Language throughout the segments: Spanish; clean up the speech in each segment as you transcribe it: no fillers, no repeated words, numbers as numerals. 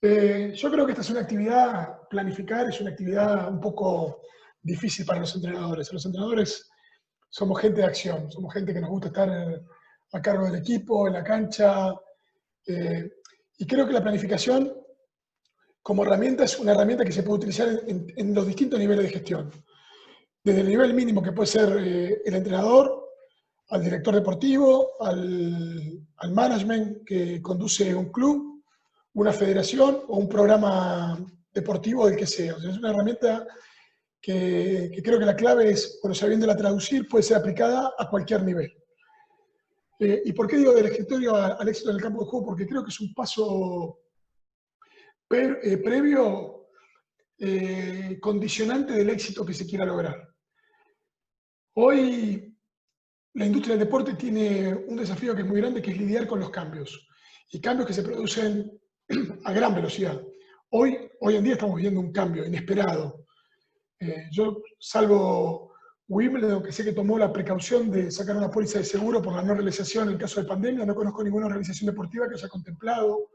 Yo creo que esta es una actividad, planificar es una actividad un poco difícil para los entrenadores. Los entrenadores somos gente de acción, somos gente que nos gusta estar a cargo del equipo, en la cancha, y creo que la planificación como herramienta es una herramienta que se puede utilizar en los distintos niveles de gestión. Desde el nivel mínimo que puede ser el entrenador, al director deportivo, al management que conduce un club, una federación o un programa deportivo del que sea. O sea, es una herramienta que creo que la clave es, bueno, sabiéndola traducir, puede ser aplicada a cualquier nivel. ¿Y por qué digo del escritorio al éxito en el campo de juego? Porque creo que es un paso previo, condicionante del éxito que se quiera lograr. Hoy la industria del deporte tiene un desafío que es muy grande, que es lidiar con los cambios. Y cambios que se producen a gran velocidad. Hoy en día estamos viviendo un cambio inesperado. Yo, salvo Wimbledon, que sé que tomó la precaución de sacar una póliza de seguro por la no realización en caso de pandemia, no conozco ninguna organización deportiva que haya contemplado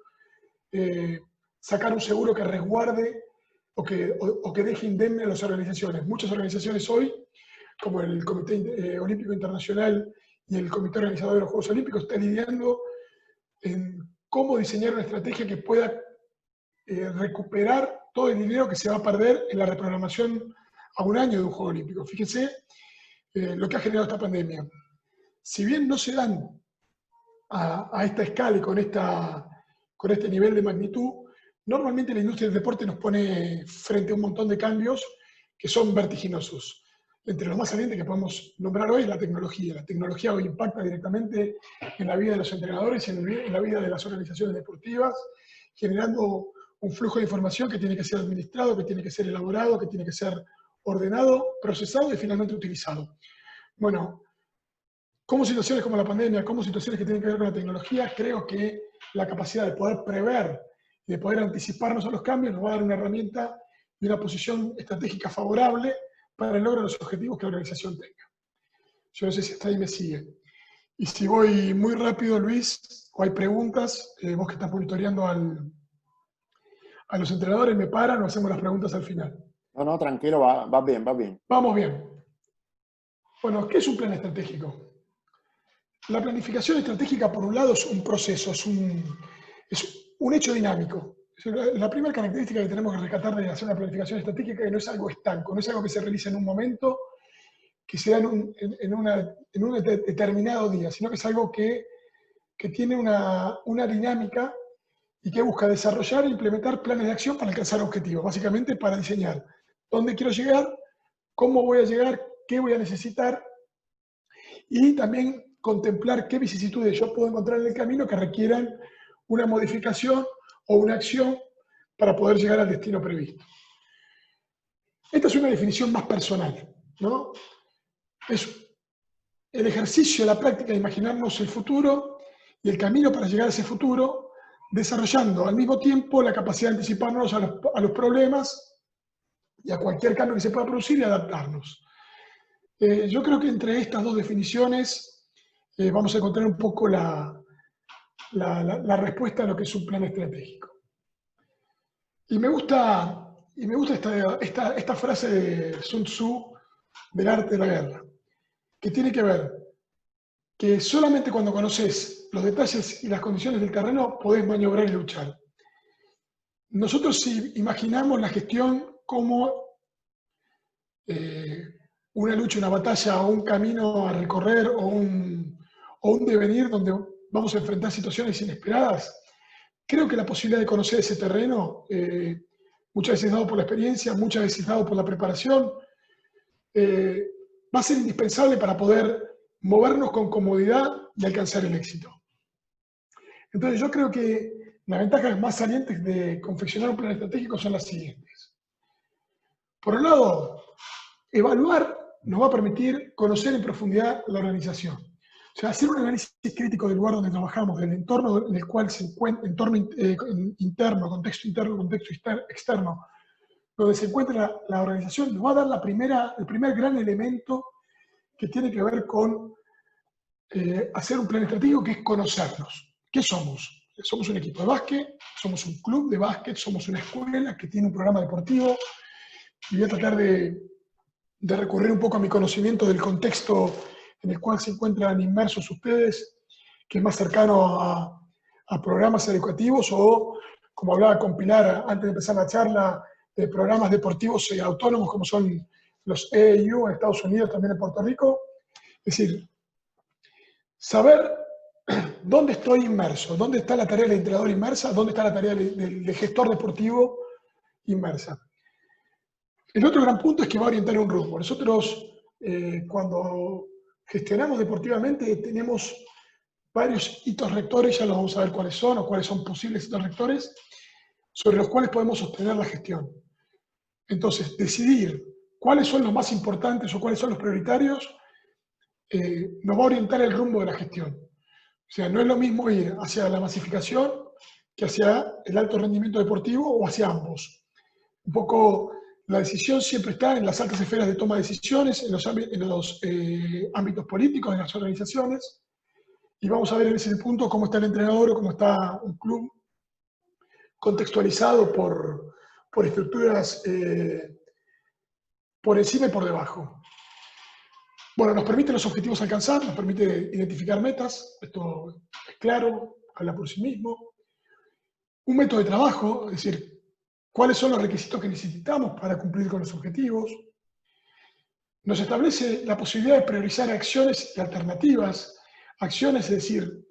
sacar un seguro que resguarde o que deje indemne a las organizaciones. Muchas organizaciones hoy, como el Comité Olímpico Internacional y el Comité Organizador de los Juegos Olímpicos, están lidiando en cómo diseñar una estrategia que pueda recuperar todo el dinero que se va a perder en la reprogramación a un año de un Juego Olímpico. Fíjense lo que ha generado esta pandemia. Si bien no se dan a esta escala y con este nivel de magnitud, normalmente la industria del deporte nos pone frente a un montón de cambios que son vertiginosos. Entre los más salientes que podemos nombrar hoy es la tecnología. La tecnología hoy impacta directamente en la vida de los entrenadores y en la vida de las organizaciones deportivas, generando un flujo de información que tiene que ser administrado, que tiene que ser elaborado, que tiene que ser ordenado, procesado y finalmente utilizado. Bueno, como situaciones como la pandemia, como situaciones que tienen que ver con la tecnología, creo que la capacidad de poder prever y de poder anticiparnos a los cambios nos va a dar una herramienta y una posición estratégica favorable para el logro de los objetivos que la organización tenga. Yo no sé si hasta ahí me sigue. Y si voy muy rápido, Luis, o hay preguntas, vos que estás monitoreando a los entrenadores, me paran o hacemos las preguntas al final. No, tranquilo, va bien, va bien. Vamos bien. Bueno, ¿qué es un plan estratégico? La planificación estratégica, por un lado, es un proceso, es un hecho dinámico. La primera característica que tenemos que rescatar de hacer una planificación estratégica es que no es algo estanco, no es algo que se realiza en un momento, que se da en un determinado día, sino que es algo que tiene una dinámica y que busca desarrollar e implementar planes de acción para alcanzar objetivos, básicamente para diseñar dónde quiero llegar, cómo voy a llegar, qué voy a necesitar y también contemplar qué vicisitudes yo puedo encontrar en el camino que requieran una modificación o una acción para poder llegar al destino previsto. Esta es una definición más personal, ¿no? Es el ejercicio, la práctica de imaginarnos el futuro y el camino para llegar a ese futuro, desarrollando al mismo tiempo la capacidad de anticiparnos a los problemas y a cualquier cambio que se pueda producir y adaptarnos. Yo creo que entre estas dos definiciones vamos a encontrar un poco la respuesta a lo que es un plan estratégico. Y me gusta esta frase de Sun Tzu del arte de la guerra, que tiene que ver que solamente cuando conoces los detalles y las condiciones del terreno podés maniobrar y luchar. Nosotros si imaginamos la gestión como una lucha, una batalla o un camino a recorrer o un devenir donde vamos a enfrentar situaciones inesperadas, creo que la posibilidad de conocer ese terreno, muchas veces dado por la experiencia, muchas veces dado por la preparación, va a ser indispensable para poder movernos con comodidad y alcanzar el éxito. Entonces yo creo que las ventajas más salientes de confeccionar un plan estratégico son las siguientes. Por un lado, evaluar nos va a permitir conocer en profundidad la organización. O sea, hacer un análisis crítico del lugar donde trabajamos, del entorno en el cual se encuentra, entorno interno, contexto externo, donde se encuentra la organización, nos va a dar el primer gran elemento que tiene que ver con hacer un plan estratégico, que es conocernos. ¿Qué somos? somos un equipo de básquet, somos un club de básquet, somos una escuela que tiene un programa deportivo, y voy a tratar de recurrir un poco a mi conocimiento del contexto en el cual se encuentran inmersos ustedes, que es más cercano a programas educativos o, como hablaba con Pilar antes de empezar la charla, de programas deportivos autónomos como son los EIU en Estados Unidos, también en Puerto Rico. Es decir, saber dónde estoy inmerso, dónde está la tarea del entrenador inmersa, dónde está la tarea del gestor deportivo inmersa. El otro gran punto es que va a orientar un rumbo. Nosotros, cuando gestionamos deportivamente, tenemos varios hitos rectores, ya los vamos a ver cuáles son o cuáles son posibles hitos rectores, sobre los cuales podemos sostener la gestión. Entonces, decidir cuáles son los más importantes o cuáles son los prioritarios nos va a orientar el rumbo de la gestión. O sea, no es lo mismo ir hacia la masificación que hacia el alto rendimiento deportivo o hacia ambos. Un poco la decisión siempre está en las altas esferas de toma de decisiones, en los ámbitos políticos, en las organizaciones, y vamos a ver en ese punto cómo está el entrenador o cómo está un club contextualizado por estructuras por encima y por debajo. Bueno, nos permite los objetivos alcanzar, nos permite identificar metas, esto es claro, habla por sí mismo. Un método de trabajo, es decir, cuáles son los requisitos que necesitamos para cumplir con los objetivos. Nos establece la posibilidad de priorizar acciones y alternativas. Acciones, es decir,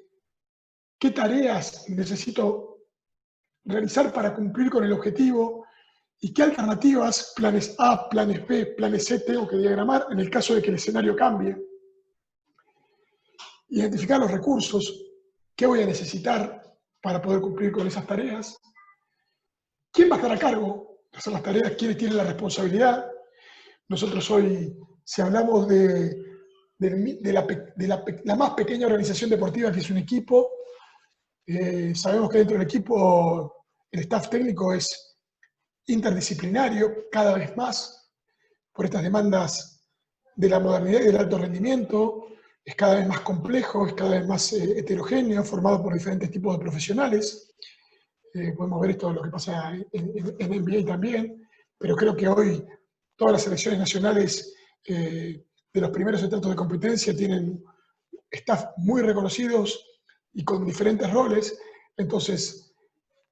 qué tareas necesito realizar para cumplir con el objetivo y qué alternativas, planes A, planes B, planes C tengo que diagramar en el caso de que el escenario cambie. Identificar los recursos, qué voy a necesitar para poder cumplir con esas tareas. ¿Quién va a estar a cargo de hacer las tareas? ¿Quiénes tienen la responsabilidad? Nosotros hoy, si hablamos de la más pequeña organización deportiva que es un equipo, sabemos que dentro del equipo el staff técnico es interdisciplinario cada vez más por estas demandas de la modernidad y del alto rendimiento, es cada vez más complejo, es cada vez más heterogéneo, formado por diferentes tipos de profesionales. Podemos ver esto, lo que pasa en NBA también, pero creo que hoy todas las selecciones nacionales de los primeros estratos de competencia tienen staff muy reconocidos y con diferentes roles. Entonces,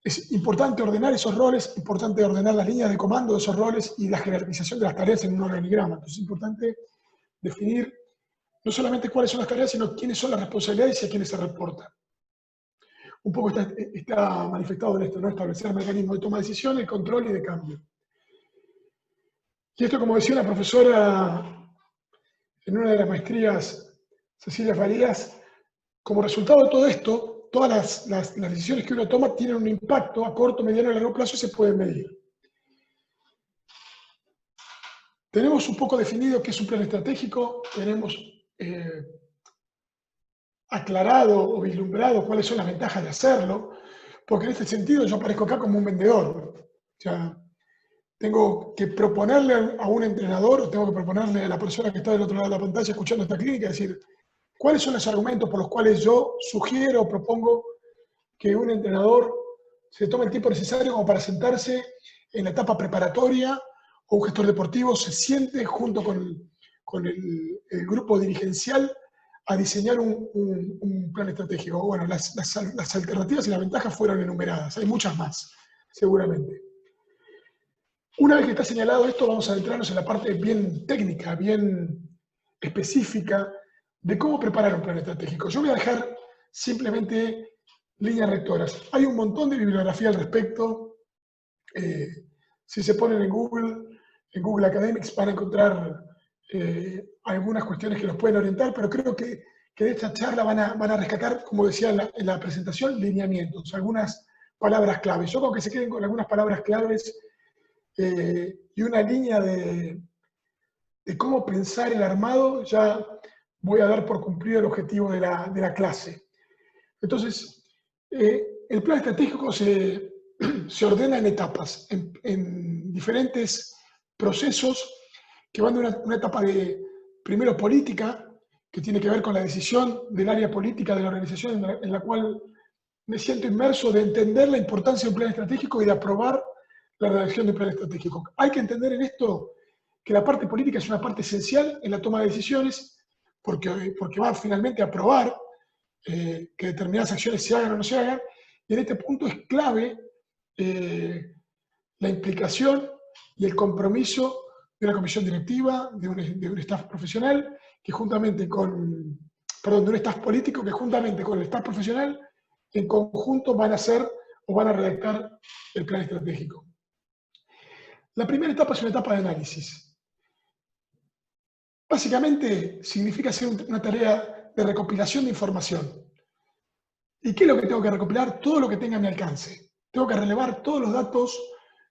es importante ordenar esos roles, importante ordenar las líneas de comando de esos roles y la jerarquización de las tareas en un organigrama. Entonces, es importante definir no solamente cuáles son las tareas, sino quiénes son las responsabilidades y a quiénes se reportan. Un poco está manifestado en esto, ¿no? Establecer mecanismos de toma de decisiones, de control y de cambio. Y esto, como decía una profesora en una de las maestrías, Cecilia Farías, como resultado de todo esto, todas las decisiones que uno toma tienen un impacto a corto, mediano y largo plazo y se pueden medir. Tenemos un poco definido qué es un plan estratégico, tenemos aclarado o vislumbrado cuáles son las ventajas de hacerlo, porque en este sentido yo aparezco acá como un vendedor. O sea, tengo que proponerle a un entrenador o tengo que proponerle a la persona que está del otro lado de la pantalla escuchando esta clínica, decir, ¿cuáles son los argumentos por los cuales yo sugiero o propongo que un entrenador se tome el tiempo necesario como para sentarse en la etapa preparatoria o un gestor deportivo se siente junto con el grupo dirigencial a diseñar un plan estratégico? Bueno, las alternativas y las ventajas fueron enumeradas, hay muchas más, seguramente. Una vez que está señalado esto, vamos a adentrarnos en la parte bien técnica, bien específica de cómo preparar un plan estratégico. Yo voy a dejar simplemente líneas rectoras. Hay un montón de bibliografía al respecto. Si se ponen en Google Academics van a encontrar algunas cuestiones que los pueden orientar, pero creo que de esta charla van a rescatar, como decía en la presentación, lineamientos, algunas palabras claves. Yo creo que se queden con algunas palabras claves y una línea de cómo pensar el armado, ya voy a dar por cumplido el objetivo de la clase. Entonces, el plan estratégico se ordena en etapas, en diferentes procesos que van de una etapa de, primero, política, que tiene que ver con la decisión del área política de la organización en la cual me siento inmerso de entender la importancia de un plan estratégico y de aprobar la redacción de un plan estratégico. Hay que entender en esto que la parte política es una parte esencial en la toma de decisiones porque va finalmente a aprobar que determinadas acciones se hagan o no se hagan, y en este punto es clave la implicación y el compromiso de una comisión directiva, de un staff profesional, que juntamente con, perdón, de un staff político que juntamente con el staff profesional, en conjunto van a hacer o van a redactar el plan estratégico. La primera etapa es una etapa de análisis. Básicamente significa hacer una tarea de recopilación de información. ¿Y qué es lo que tengo que recopilar? Todo lo que tenga a mi alcance. Tengo que relevar todos los datos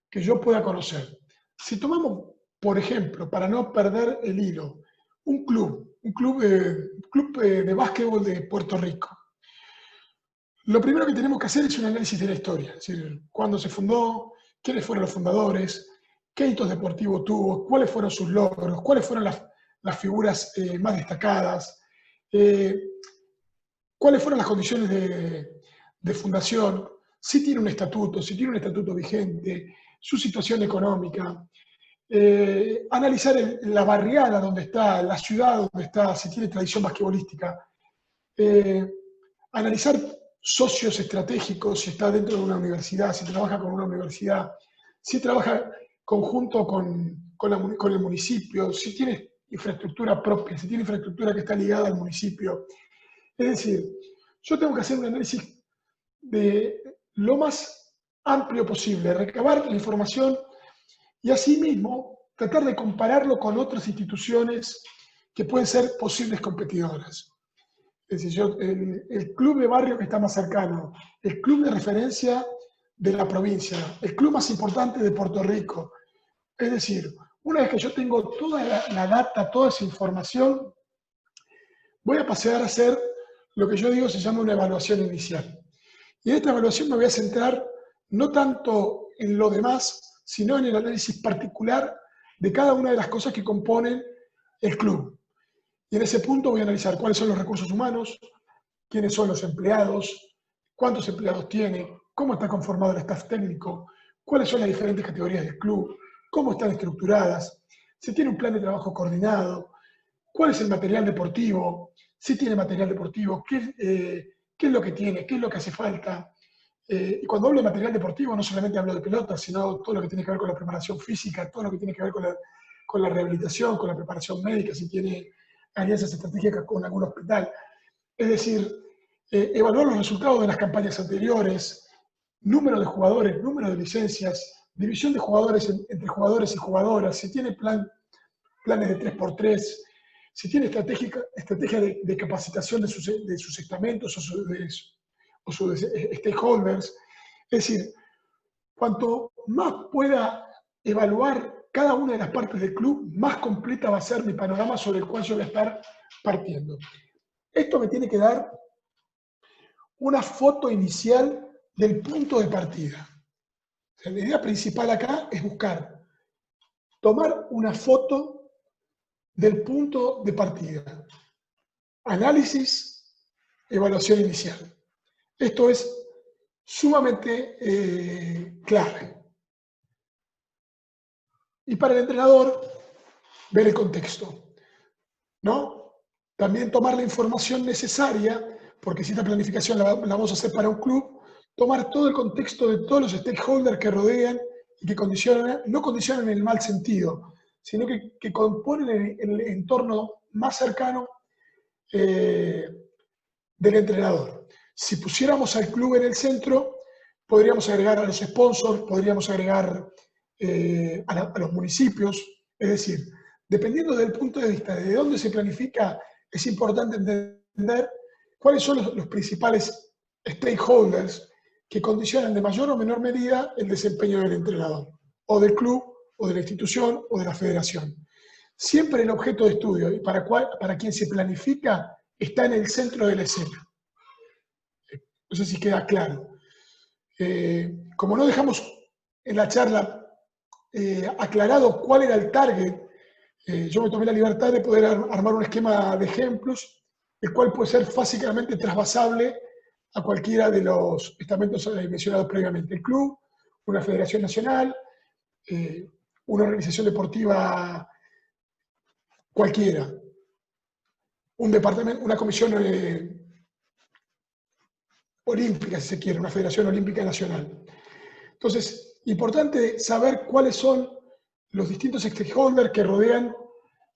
que yo pueda conocer. Si tomamos, por ejemplo, para no perder el hilo, un club de básquetbol de Puerto Rico. Lo primero que tenemos que hacer es un análisis de la historia, es decir, cuándo se fundó, quiénes fueron los fundadores, qué hitos deportivos tuvo, cuáles fueron sus logros, cuáles fueron las figuras más destacadas, cuáles fueron las condiciones de fundación, si tiene un estatuto vigente, su situación económica, analizar la barriada donde está, la ciudad donde está, si tiene tradición basquetbolística, analizar socios estratégicos, si está dentro de una universidad, si trabaja con una universidad, si trabaja conjunto con el municipio, si tiene infraestructura propia, si tiene infraestructura que está ligada al municipio. Es decir, yo tengo que hacer un análisis de lo más amplio posible, recabar la información y asimismo tratar de compararlo con otras instituciones que pueden ser posibles competidoras. Es decir, el club de barrio que está más cercano, el club de referencia de la provincia, el club más importante de Puerto Rico. Es decir, una vez que yo tengo toda la data, toda esa información, voy a pasar a hacer lo que yo digo se llama una evaluación inicial. Y en esta evaluación me voy a centrar no tanto en lo demás, sino en el análisis particular de cada una de las cosas que componen el club. Y en ese punto voy a analizar cuáles son los recursos humanos, quiénes son los empleados, cuántos empleados tiene, cómo está conformado el staff técnico, cuáles son las diferentes categorías del club, cómo están estructuradas, si tiene un plan de trabajo coordinado, cuál es el material deportivo, si tiene material deportivo, qué es lo que tiene, qué es lo que hace falta. Y cuando hablo de material deportivo no solamente hablo de pelotas, sino todo lo que tiene que ver con la preparación física, todo lo que tiene que ver con la rehabilitación, con la preparación médica, si tiene alianzas estratégicas con algún hospital. Es decir, evaluar los resultados de las campañas anteriores, número de jugadores, número de licencias, división de jugadores entre jugadores y jugadoras, si tiene planes de 3x3, si tiene estrategia de capacitación de sus estamentos o sus stakeholders. Es decir, cuanto más pueda evaluar cada una de las partes del club, más completa va a ser mi panorama sobre el cual yo voy a estar partiendo. Esto me tiene que dar una foto inicial del punto de partida. O sea, la idea principal acá es tomar una foto del punto de partida. Análisis, evaluación inicial. Esto es sumamente clave. Y para el entrenador, ver el contexto, ¿no? También tomar la información necesaria, porque si esta planificación la vamos a hacer para un club, tomar todo el contexto de todos los stakeholders que rodean y que no condicionan en el mal sentido, sino que componen el entorno más cercano del entrenador. Si pusiéramos al club en el centro, podríamos agregar a los sponsors, podríamos agregar a los municipios. Es decir, dependiendo del punto de vista de dónde se planifica, es importante entender cuáles son los principales stakeholders que condicionan de mayor o menor medida el desempeño del entrenador, o del club, o de la institución, o de la federación. Siempre el objeto de estudio, y para quien se planifica, está en el centro de la escena. No sé si queda claro. Como no dejamos en la charla aclarado cuál era el target, yo me tomé la libertad de poder armar un esquema de ejemplos, el cual puede ser fácilmente trasvasable a cualquiera de los estamentos mencionados previamente. El club, una federación nacional, una organización deportiva cualquiera, un departamento, una comisión olímpica, si se quiere, una federación olímpica nacional. Entonces, importante saber cuáles son los distintos stakeholders que rodean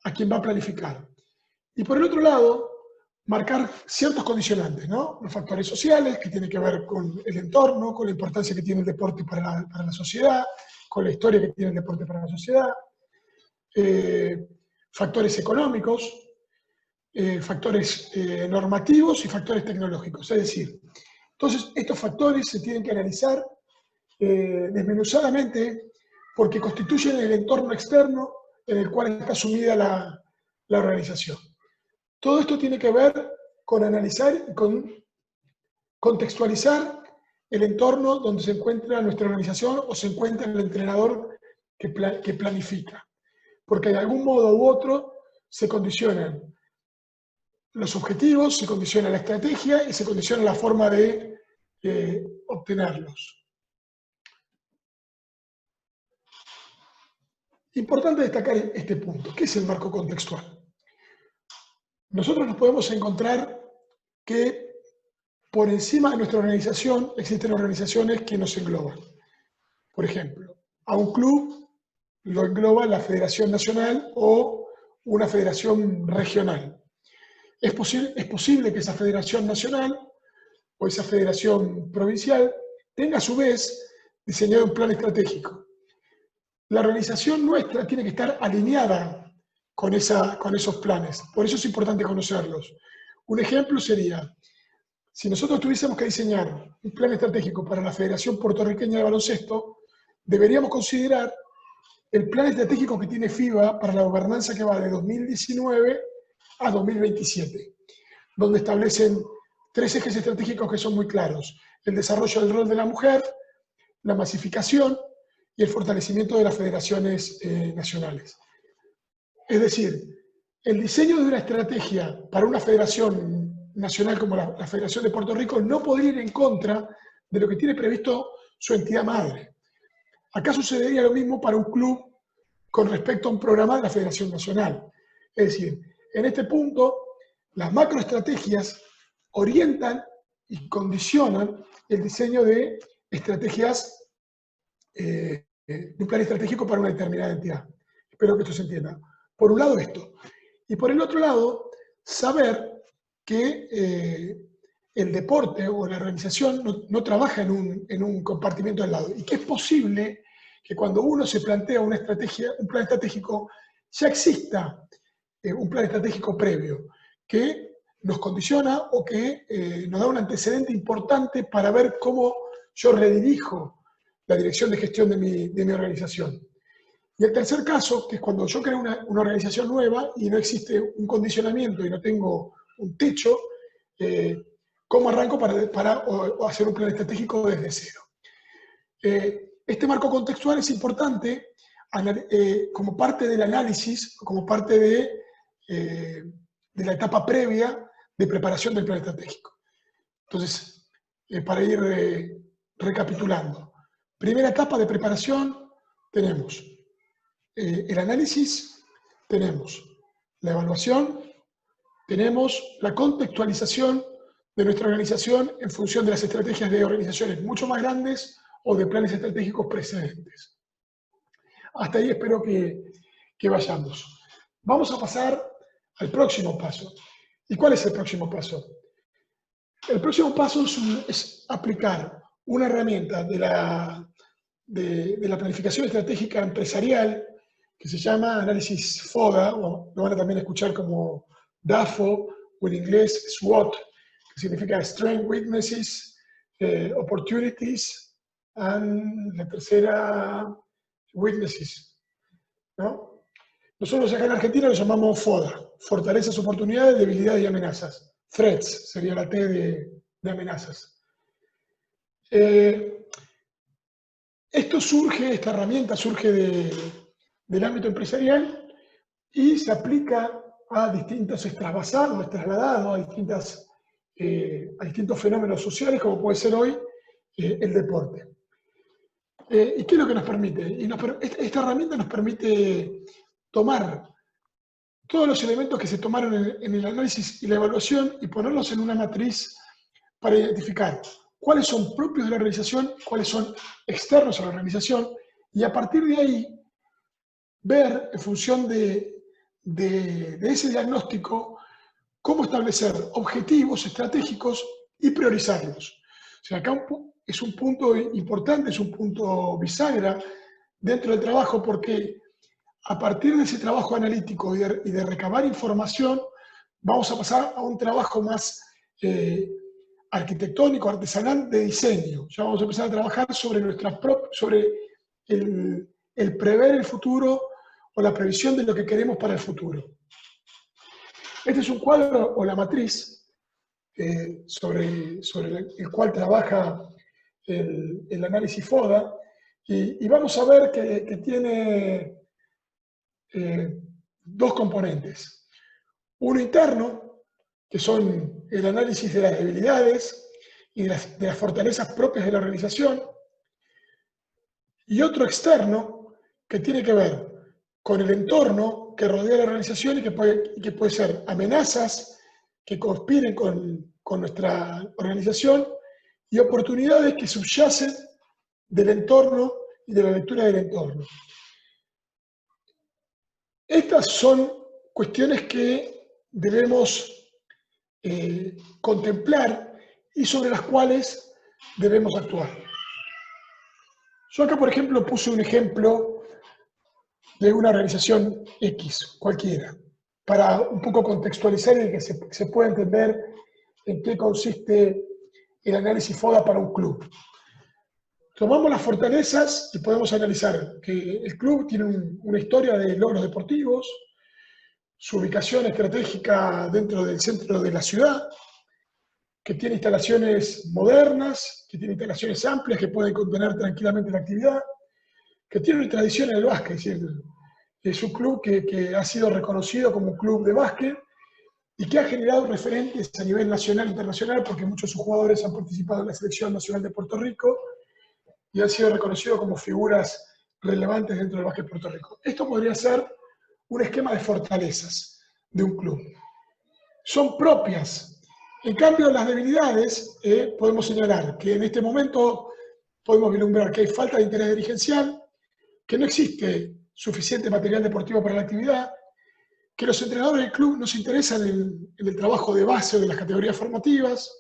a quien va a planificar. Y por el otro lado, marcar ciertos condicionantes, ¿no? Los factores sociales, que tienen que ver con el entorno, con la importancia que tiene el deporte para la sociedad, con la historia que tiene el deporte para la sociedad, factores económicos, factores normativos y factores tecnológicos. Es decir, entonces estos factores se tienen que analizar desmenuzadamente porque constituyen el entorno externo en el cual está sumida la organización. Todo esto tiene que ver con analizar y con contextualizar el entorno donde se encuentra nuestra organización o se encuentra el entrenador que planifica. Porque de algún modo u otro se condicionan los objetivos, se condiciona la estrategia y se condiciona la forma de obtenerlos. Importante destacar este punto. ¿Qué es el marco contextual? Nosotros nos podemos encontrar que por encima de nuestra organización existen organizaciones que nos engloban. Por ejemplo, a un club lo engloba la Federación Nacional o una federación regional. Es posible que esa Federación Nacional o esa Federación Provincial tenga a su vez diseñado un plan estratégico. La organización nuestra tiene que estar alineada con esos planes. Por eso es importante conocerlos. Un ejemplo sería, si nosotros tuviésemos que diseñar un plan estratégico para la Federación Puertorriqueña de Baloncesto, deberíamos considerar el plan estratégico que tiene FIBA para la gobernanza que va de 2019 a 2027, donde establecen 3 ejes estratégicos que son muy claros: el desarrollo del rol de la mujer, la masificación y el fortalecimiento de las federaciones nacionales. Es decir, el diseño de una estrategia para una federación nacional como la Federación de Puerto Rico no podría ir en contra de lo que tiene previsto su entidad madre. Acá sucedería lo mismo para un club con respecto a un programa de la Federación Nacional. Es decir, en este punto, las macroestrategias orientan y condicionan el diseño de estrategias, de un plan estratégico para una determinada entidad. Espero que esto se entienda. Por un lado esto. Y por el otro lado, saber que el deporte o la organización no trabaja en un compartimento al lado. Y que es posible que cuando uno se plantea una estrategia, un plan estratégico, ya exista un plan estratégico previo que nos condiciona o que nos da un antecedente importante para ver cómo yo redirijo la dirección de gestión de mi organización. Y el tercer caso, que es cuando yo creo una organización nueva y no existe un condicionamiento y no tengo un techo, ¿cómo arranco para hacer un plan estratégico desde cero? Este marco contextual es importante como parte del análisis, como parte de la etapa previa de preparación del plan estratégico. Entonces, para ir recapitulando. Primera etapa de preparación, tenemos el análisis, tenemos la evaluación, tenemos la contextualización de nuestra organización en función de las estrategias de organizaciones mucho más grandes o de planes estratégicos precedentes. Hasta ahí espero que vayamos. Vamos a pasar al próximo paso. ¿Y cuál es el próximo paso? El próximo paso es aplicar una herramienta de la planificación estratégica empresarial que se llama análisis FODA, o lo van a también escuchar como DAFO, o en inglés SWOT, que significa Strengths, Weaknesses, Opportunities, and la tercera, Weaknesses, ¿no? Nosotros acá en Argentina lo llamamos FODA, Fortalezas, Oportunidades, Debilidades y Amenazas. Threats sería la T de amenazas. Esta herramienta surge del ámbito empresarial y se aplica a distintos, es trasladado a distintas a distintos fenómenos sociales, como puede ser hoy el deporte. ¿Y qué es lo que nos permite? Esta herramienta nos permite tomar todos los elementos que se tomaron en el análisis y la evaluación y ponerlos en una matriz para identificar cuáles son propios de la organización, cuáles son externos a la organización, y a partir de ahí ver, en función de ese diagnóstico, cómo establecer objetivos estratégicos y priorizarlos. O sea, acá es un punto importante, es un punto bisagra dentro del trabajo, porque a partir de ese trabajo analítico y de recabar información, vamos a pasar a un trabajo más arquitectónico, artesanal, de diseño. Ya vamos a empezar a trabajar sobre el prever el futuro o la previsión de lo que queremos para el futuro. Este es un cuadro o la matriz sobre el cual trabaja el análisis FODA, y vamos a ver que tiene dos componentes. Uno interno, que son el análisis de las debilidades y de las fortalezas propias de la organización, y otro externo, que tiene que ver con el entorno que rodea la organización y que puede ser amenazas que conspiren con nuestra organización y oportunidades que subyacen del entorno y de la lectura del entorno. Estas son cuestiones que debemos contemplar y sobre las cuales debemos actuar. Yo acá, por ejemplo, puse un ejemplo de una organización X, cualquiera, para un poco contextualizar y que se pueda entender en qué consiste el análisis FODA para un club. Tomamos las fortalezas y podemos analizar que el club tiene una historia de logros deportivos, su ubicación estratégica dentro del centro de la ciudad, que tiene instalaciones modernas, que tiene instalaciones amplias que pueden contener tranquilamente la actividad, que tiene una tradición en el básquet, es decir, es un club que ha sido reconocido como un club de básquet y que ha generado referentes a nivel nacional e internacional, porque muchos de sus jugadores han participado en la Selección Nacional de Puerto Rico y han sido reconocidos como figuras relevantes dentro del básquet de Puerto Rico. Esto podría ser un esquema de fortalezas de un club. Son propias. En cambio, las debilidades, podemos señalar que en este momento podemos vislumbrar que hay falta de interés dirigencial, que no existe suficiente material deportivo para la actividad, que los entrenadores del club no se interesan en el trabajo de base o de las categorías formativas,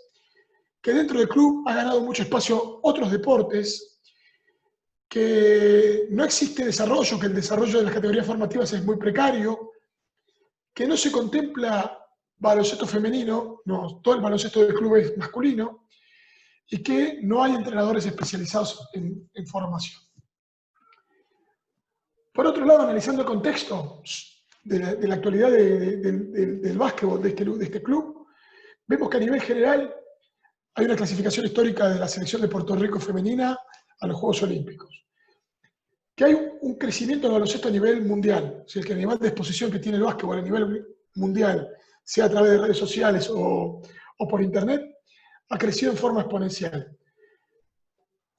que dentro del club ha ganado mucho espacio otros deportes, que no existe desarrollo, que el desarrollo de las categorías formativas es muy precario, que no se contempla baloncesto femenino, no, todo el baloncesto del club es masculino, y que no hay entrenadores especializados en formación. Por otro lado, analizando el contexto de la actualidad del básquetbol de este club, vemos que a nivel general hay una clasificación histórica de la selección de Puerto Rico femenina a los Juegos Olímpicos. Que hay un crecimiento del baloncesto a nivel mundial, o sea, que el nivel de exposición que tiene el básquetbol a nivel mundial, sea a través de redes sociales o por internet, ha crecido en forma exponencial.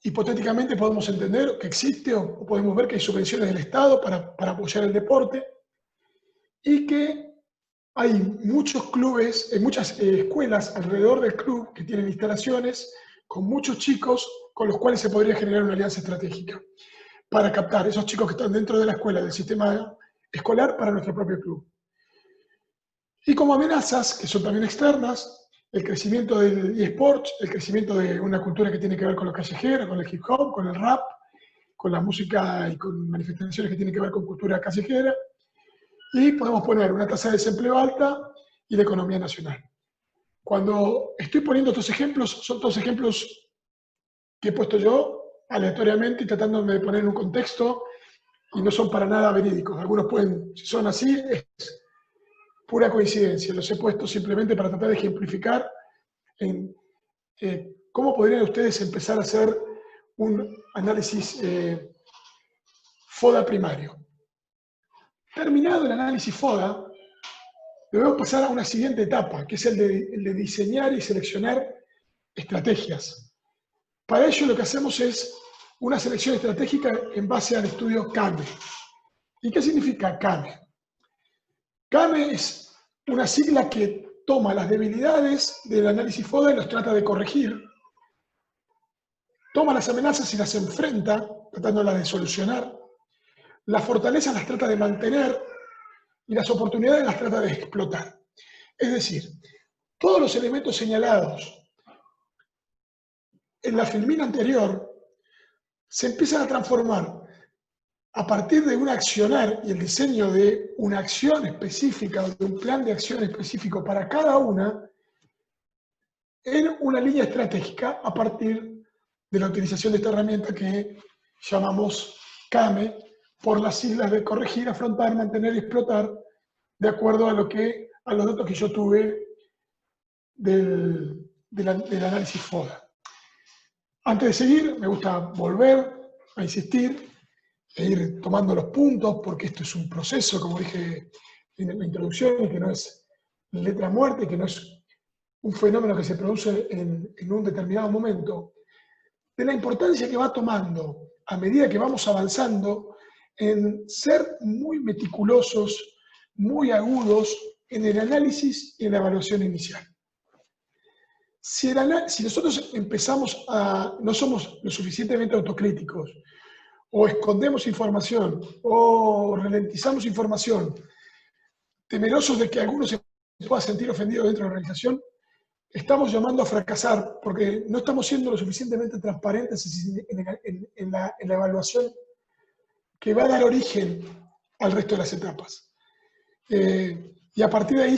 Hipotéticamente podemos entender que existe o podemos ver que hay subvenciones del Estado para apoyar el deporte y que hay muchos clubes, muchas escuelas alrededor del club que tienen instalaciones con muchos chicos con los cuales se podría generar una alianza estratégica para captar esos chicos que están dentro de la escuela, del sistema escolar, para nuestro propio club. Y como amenazas, que son también externas, el crecimiento del eSports, el crecimiento de una cultura que tiene que ver con lo callejero, con el hip hop, con el rap, con la música y con manifestaciones que tienen que ver con cultura callejera. Y podemos poner una tasa de desempleo alta y la economía nacional. Cuando estoy poniendo estos ejemplos, son todos ejemplos que he puesto yo aleatoriamente y tratándome de poner en un contexto y no son para nada verídicos. Algunos pueden, si son así, es pura coincidencia. Los he puesto simplemente para tratar de ejemplificar en cómo podrían ustedes empezar a hacer un análisis FODA primario. Terminado el análisis FODA, debemos pasar a una siguiente etapa, que es el de diseñar y seleccionar estrategias. Para ello lo que hacemos es una selección estratégica en base al estudio CAME. ¿Y qué significa CAME? CAME es una sigla que toma las debilidades del análisis FODA y los trata de corregir, toma las amenazas y las enfrenta, tratándolas de solucionar, las fortalezas las trata de mantener y las oportunidades las trata de explotar. Es decir, todos los elementos señalados en la filmina anterior se empiezan a transformar a partir de un accionar y el diseño de una acción específica o de un plan de acción específico para cada una en una línea estratégica a partir de la utilización de esta herramienta que llamamos CAME por las siglas de corregir, afrontar, mantener y explotar de acuerdo a los datos que yo tuve del análisis FODA. Antes de seguir, me gusta volver a insistir e ir tomando los puntos, porque esto es un proceso, como dije en la introducción, y que no es letra muerta, y que no es un fenómeno que se produce en un determinado momento, de la importancia que va tomando a medida que vamos avanzando en ser muy meticulosos, muy agudos en el análisis y en la evaluación inicial. Si nosotros no somos lo suficientemente autocríticos, o escondemos información, o ralentizamos información, temerosos de que alguno se pueda sentir ofendido dentro de la organización, estamos llamando a fracasar porque no estamos siendo lo suficientemente transparentes en la evaluación que va a dar origen al resto de las etapas. Y a partir de ahí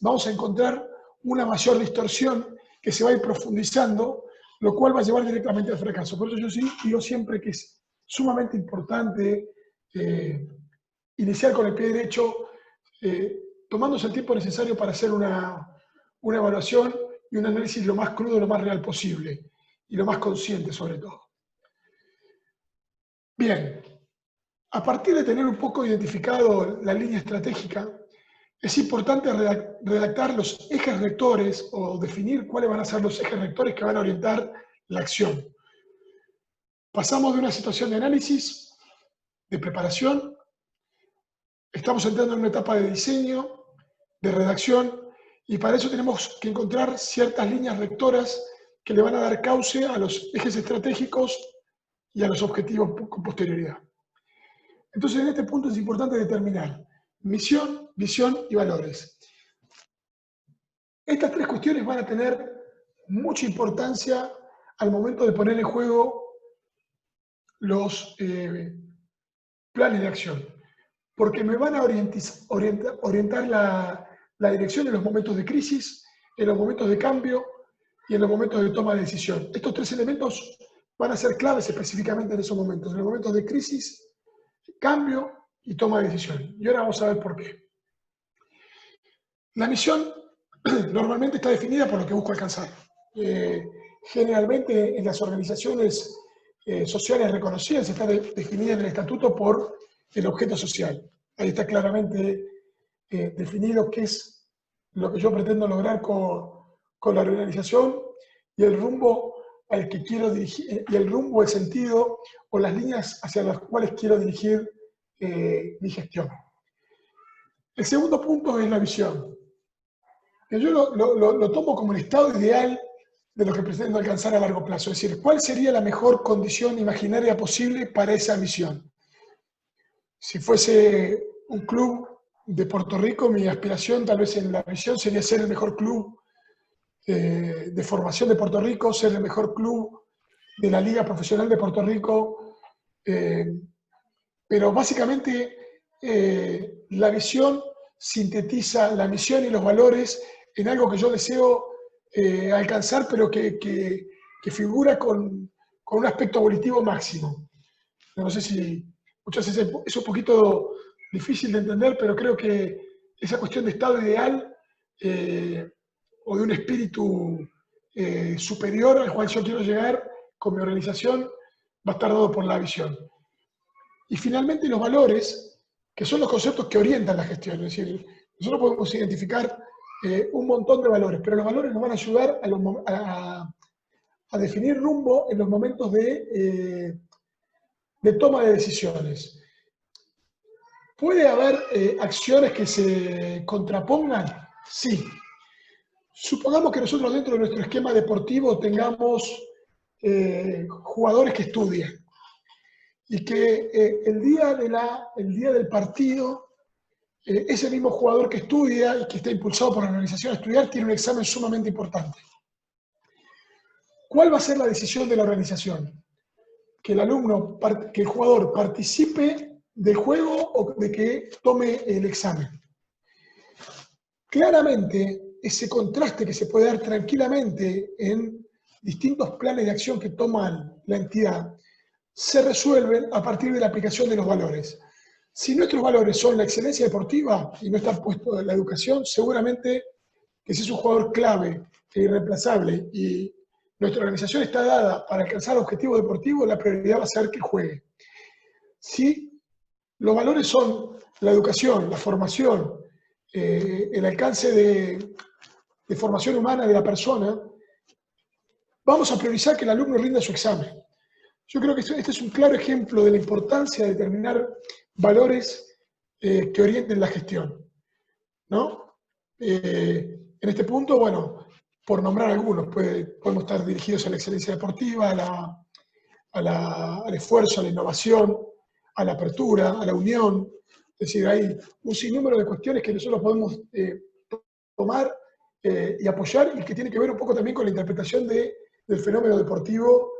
vamos a encontrar una mayor distorsión que se va a ir profundizando, lo cual va a llevar directamente al fracaso. Por eso yo sí digo siempre que es sumamente importante iniciar con el pie derecho, tomándose el tiempo necesario para hacer una evaluación y un análisis lo más crudo, lo más real posible, y lo más consciente sobre todo. Bien, a partir de tener un poco identificado la línea estratégica, es importante redactar los ejes rectores o definir cuáles van a ser los ejes rectores que van a orientar la acción. Pasamos de una situación de análisis, de preparación, estamos entrando en una etapa de diseño, de redacción, y para eso tenemos que encontrar ciertas líneas rectoras que le van a dar cauce a los ejes estratégicos y a los objetivos con posterioridad. Entonces, en este punto es importante determinar misión, visión y valores. Estas tres cuestiones van a tener mucha importancia al momento de poner en juego los planes de acción, porque me van a orientar la dirección en los momentos de crisis, en los momentos de cambio y en los momentos de toma de decisión. Estos tres elementos van a ser claves específicamente en esos momentos, en los momentos de crisis, cambio y toma de decisión. Y ahora vamos a ver por qué. La misión normalmente está definida por lo que busco alcanzar. Generalmente en las organizaciones sociales reconocidas está definida en el estatuto por el objeto social. Ahí está claramente definido qué es lo que yo pretendo lograr con la organización y el rumbo al que quiero dirigir, y el rumbo, el sentido o las líneas hacia las cuales quiero dirigir mi gestión. El segundo punto es la visión. Que yo lo tomo como el estado ideal de lo que pretendo alcanzar a largo plazo. Es decir, ¿cuál sería la mejor condición imaginaria posible para esa misión? Si fuese un club de Puerto Rico, mi aspiración tal vez en la visión sería ser el mejor club de formación de Puerto Rico, ser el mejor club de la Liga Profesional de Puerto Rico, pero básicamente la visión sintetiza la misión y los valores en algo que yo deseo alcanzar, pero que figura con un aspecto volitivo máximo. No sé si muchas veces es un poquito difícil de entender, pero creo que esa cuestión de estado ideal o de un espíritu superior al cual yo quiero llegar con mi organización va a estar dado por la visión. Y finalmente los valores, que son los conceptos que orientan la gestión. Es decir, nosotros podemos identificar un montón de valores, pero los valores nos van a ayudar a definir rumbo en los momentos de toma de decisiones. ¿Puede haber acciones que se contrapongan? Sí. Supongamos que nosotros dentro de nuestro esquema deportivo tengamos jugadores que estudian y que el día del partido, ese mismo jugador que estudia y que está impulsado por la organización a estudiar tiene un examen sumamente importante. ¿Cuál va a ser la decisión de la organización? Que el jugador participe del juego o de que tome el examen. Claramente, ese contraste que se puede dar tranquilamente en distintos planes de acción que toman la entidad, se resuelven a partir de la aplicación de los valores. Si nuestros valores son la excelencia deportiva y no está puesto en la educación, seguramente que si es un jugador clave e irreemplazable y nuestra organización está dada para alcanzar objetivos deportivos, la prioridad va a ser que juegue. Si los valores son la educación, la formación, el alcance de formación humana de la persona, vamos a priorizar que el alumno rinda su examen. Yo creo que este es un claro ejemplo de la importancia de determinar valores que orienten la gestión, ¿no? En este punto, bueno, por nombrar algunos, podemos estar dirigidos a la excelencia deportiva, al esfuerzo, a la innovación, a la apertura, a la unión. Es decir, hay un sinnúmero de cuestiones que nosotros podemos tomar y apoyar y que tiene que ver un poco también con la interpretación del fenómeno deportivo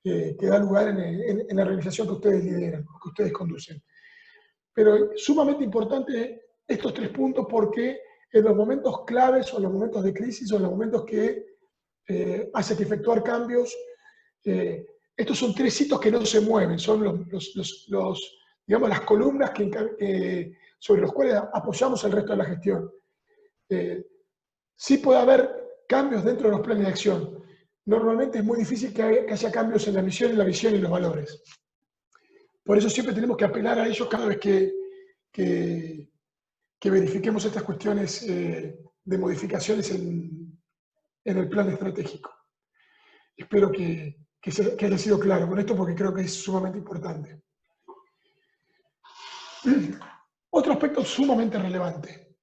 que da lugar en la organización que ustedes lideran, que ustedes conducen. Pero es sumamente importante estos 3 puntos porque en los momentos claves o en los momentos de crisis o en los momentos que hace que efectuar cambios, estos son 3 hitos que no se mueven, son digamos, las columnas sobre los cuales apoyamos el resto de la gestión. Sí puede haber cambios dentro de los planes de acción. Normalmente es muy difícil que haya cambios en la misión, en la visión y en los valores. Por eso siempre tenemos que apelar a ellos cada vez que verifiquemos estas cuestiones de modificaciones en el plan estratégico. Espero que haya sido claro con esto porque creo que es sumamente importante. Otro aspecto sumamente relevante.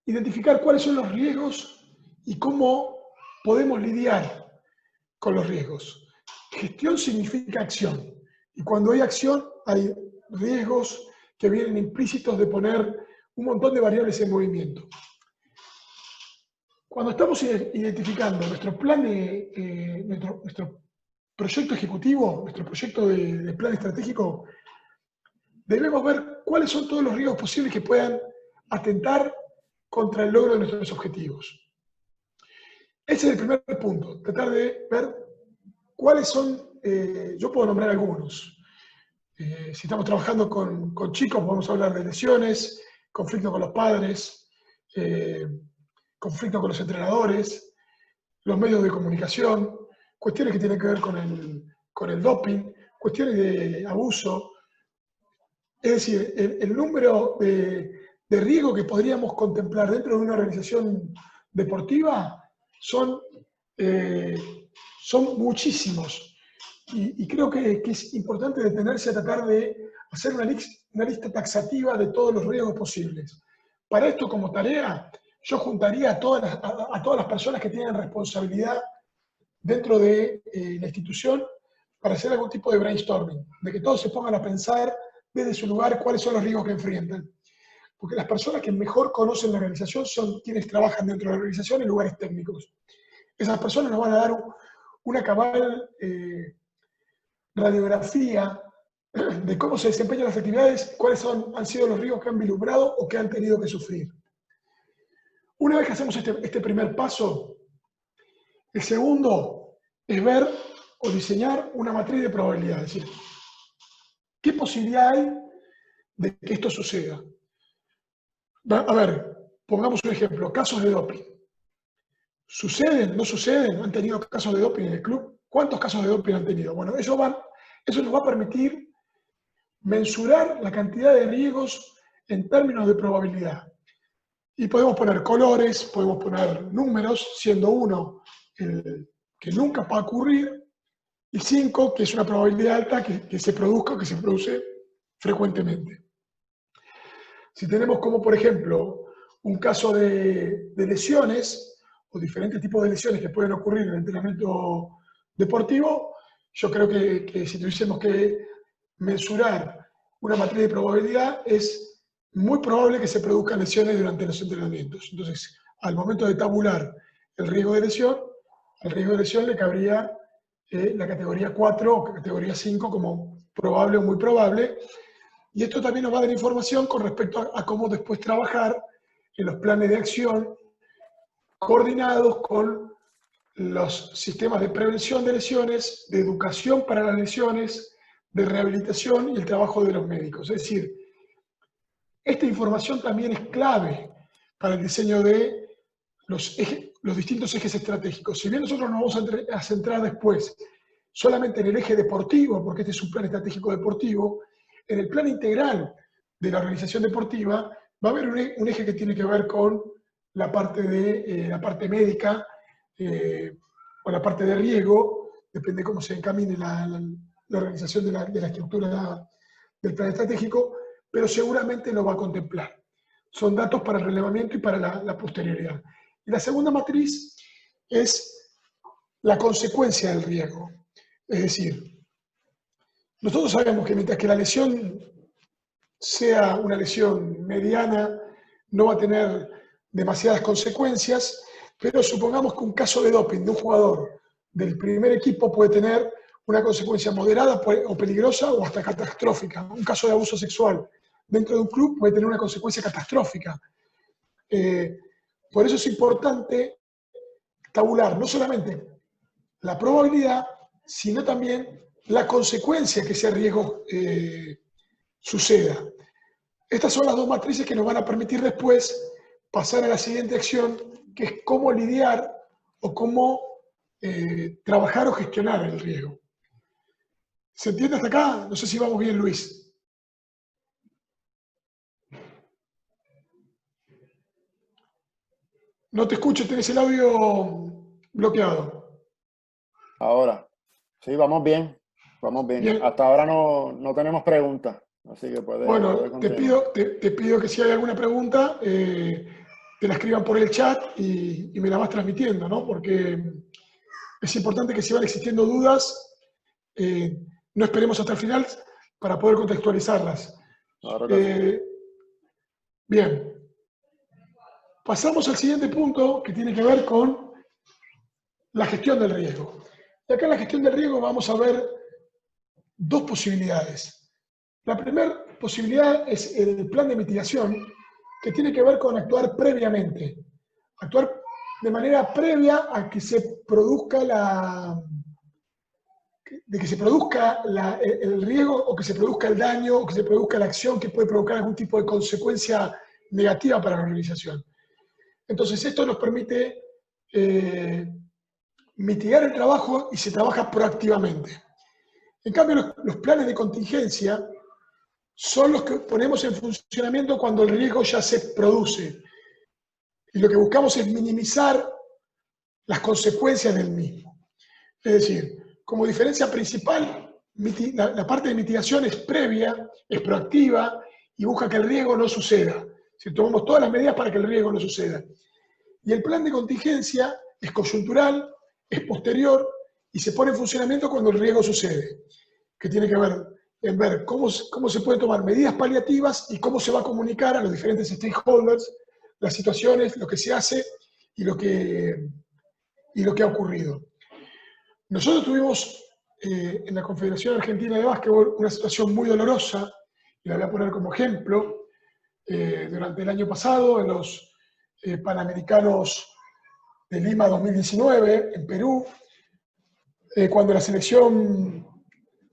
Identificar cuáles son los riesgos y cómo podemos lidiar con los riesgos. Gestión significa acción. Y cuando hay acción, hay riesgos que vienen implícitos de poner un montón de variables en movimiento. Cuando estamos identificando nuestro plan nuestro proyecto ejecutivo, nuestro proyecto de plan estratégico, debemos ver cuáles son todos los riesgos posibles que puedan atentar contra el logro de nuestros objetivos. Ese es el primer punto, tratar de ver cuáles son, yo puedo nombrar algunos. Si estamos trabajando con chicos, podemos hablar de lesiones, conflicto con los padres, conflicto con los entrenadores, los medios de comunicación, cuestiones que tienen que ver con el doping, cuestiones de abuso. Es decir, el número de riesgo que podríamos contemplar dentro de una organización deportiva son muchísimos. Y creo que es importante detenerse a tratar de hacer una lista taxativa de todos los riesgos posibles. Para esto, como tarea, yo juntaría a todas las personas que tienen responsabilidad dentro de la institución para hacer algún tipo de brainstorming, de que todos se pongan a pensar desde su lugar cuáles son los riesgos que enfrentan. Porque las personas que mejor conocen la organización son quienes trabajan dentro de la organización en lugares técnicos. Esas personas nos van a dar una cabal radiografía de cómo se desempeñan las actividades, cuáles han sido los riesgos que han vislumbrado o que han tenido que sufrir. Una vez que hacemos este primer paso, el segundo es ver o diseñar una matriz de probabilidad, es decir, ¿qué posibilidad hay de que esto suceda? A ver, pongamos un ejemplo, casos de doping. ¿Suceden? ¿No suceden? ¿Han tenido casos de doping en el club? ¿Cuántos casos de doping han tenido? Bueno, eso nos va a permitir mensurar la cantidad de riesgos en términos de probabilidad. Y podemos poner colores, podemos poner números, siendo 1 el que nunca va a ocurrir, y 5, que es una probabilidad alta que se produzca o que se produce frecuentemente. Si tenemos como, por ejemplo, un caso de lesiones, o diferentes tipos de lesiones que pueden ocurrir en el entrenamiento deportivo, yo creo que si tuviésemos que mensurar una matriz de probabilidad, es muy probable que se produzcan lesiones durante los entrenamientos. Entonces, al momento de tabular el riesgo de lesión, al riesgo de lesión le cabría la categoría 4 o categoría 5 como probable o muy probable. Y esto también nos va a dar información con respecto a cómo después trabajar en los planes de acción coordinados con los sistemas de prevención de lesiones, de educación para las lesiones, de rehabilitación y el trabajo de los médicos. Es decir, esta información también es clave para el diseño de los distintos ejes estratégicos. Si bien nosotros nos vamos a centrar después solamente en el eje deportivo, porque este es un plan estratégico deportivo, en el plan integral de la organización deportiva va a haber un eje que tiene que ver con la parte médica o la parte de riesgo, depende de cómo se encamine la organización de la estructura del plan estratégico, pero seguramente lo va a contemplar. Son datos para el relevamiento y para la posterioridad. Y la segunda matriz es la consecuencia del riesgo. Es decir, nosotros sabemos que mientras que la lesión sea una lesión mediana, no va a tener demasiadas consecuencias, pero supongamos que un caso de doping de un jugador del primer equipo puede tener una consecuencia moderada o peligrosa o hasta catastrófica. Un caso de abuso sexual dentro de un club puede tener una consecuencia catastrófica. Por eso es importante tabular no solamente la probabilidad, sino también la consecuencia que ese riesgo suceda. Estas son las dos matrices que nos van a permitir después pasar a la siguiente acción, que es cómo lidiar o cómo trabajar o gestionar el riesgo. ¿Se entiende hasta acá? No sé si vamos bien, Luis. No te escucho, tenés el audio bloqueado. Ahora, sí, vamos bien. Vamos bien. Bien. Hasta ahora no tenemos preguntas, así que puede Bueno, te continuar. pido que si hay alguna pregunta, te la escriban por el chat y me la vas transmitiendo, ¿no? Porque es importante que si van existiendo dudas, no esperemos hasta el final para poder contextualizarlas. Claro que sí. Bien. Pasamos al siguiente punto que tiene que ver con la gestión del riesgo. Y acá en la gestión del riesgo vamos a ver dos posibilidades. La primera posibilidad es el plan de mitigación, que tiene que ver con actuar previamente. Actuar de manera previa a que se produzca el riesgo o que se produzca el daño o que se produzca la acción que puede provocar algún tipo de consecuencia negativa para la organización. Entonces esto nos permite mitigar el trabajo y se trabaja proactivamente. En cambio, los planes de contingencia son los que ponemos en funcionamiento cuando el riesgo ya se produce. Y lo que buscamos es minimizar las consecuencias del mismo. Es decir, como diferencia principal, la parte de mitigación es previa, es proactiva y busca que el riesgo no suceda. Si tomamos todas las medidas para que el riesgo no suceda. Y el plan de contingencia es coyuntural, es posterior y se pone en funcionamiento cuando el riesgo sucede, que tiene que ver en ver cómo se pueden tomar medidas paliativas y cómo se va a comunicar a los diferentes stakeholders las situaciones, lo que se hace y lo que ha ocurrido. Nosotros tuvimos en la Confederación Argentina de Básquetbol una situación muy dolorosa, y la voy a poner como ejemplo, durante el año pasado, en los Panamericanos de Lima 2019, en Perú, cuando la selección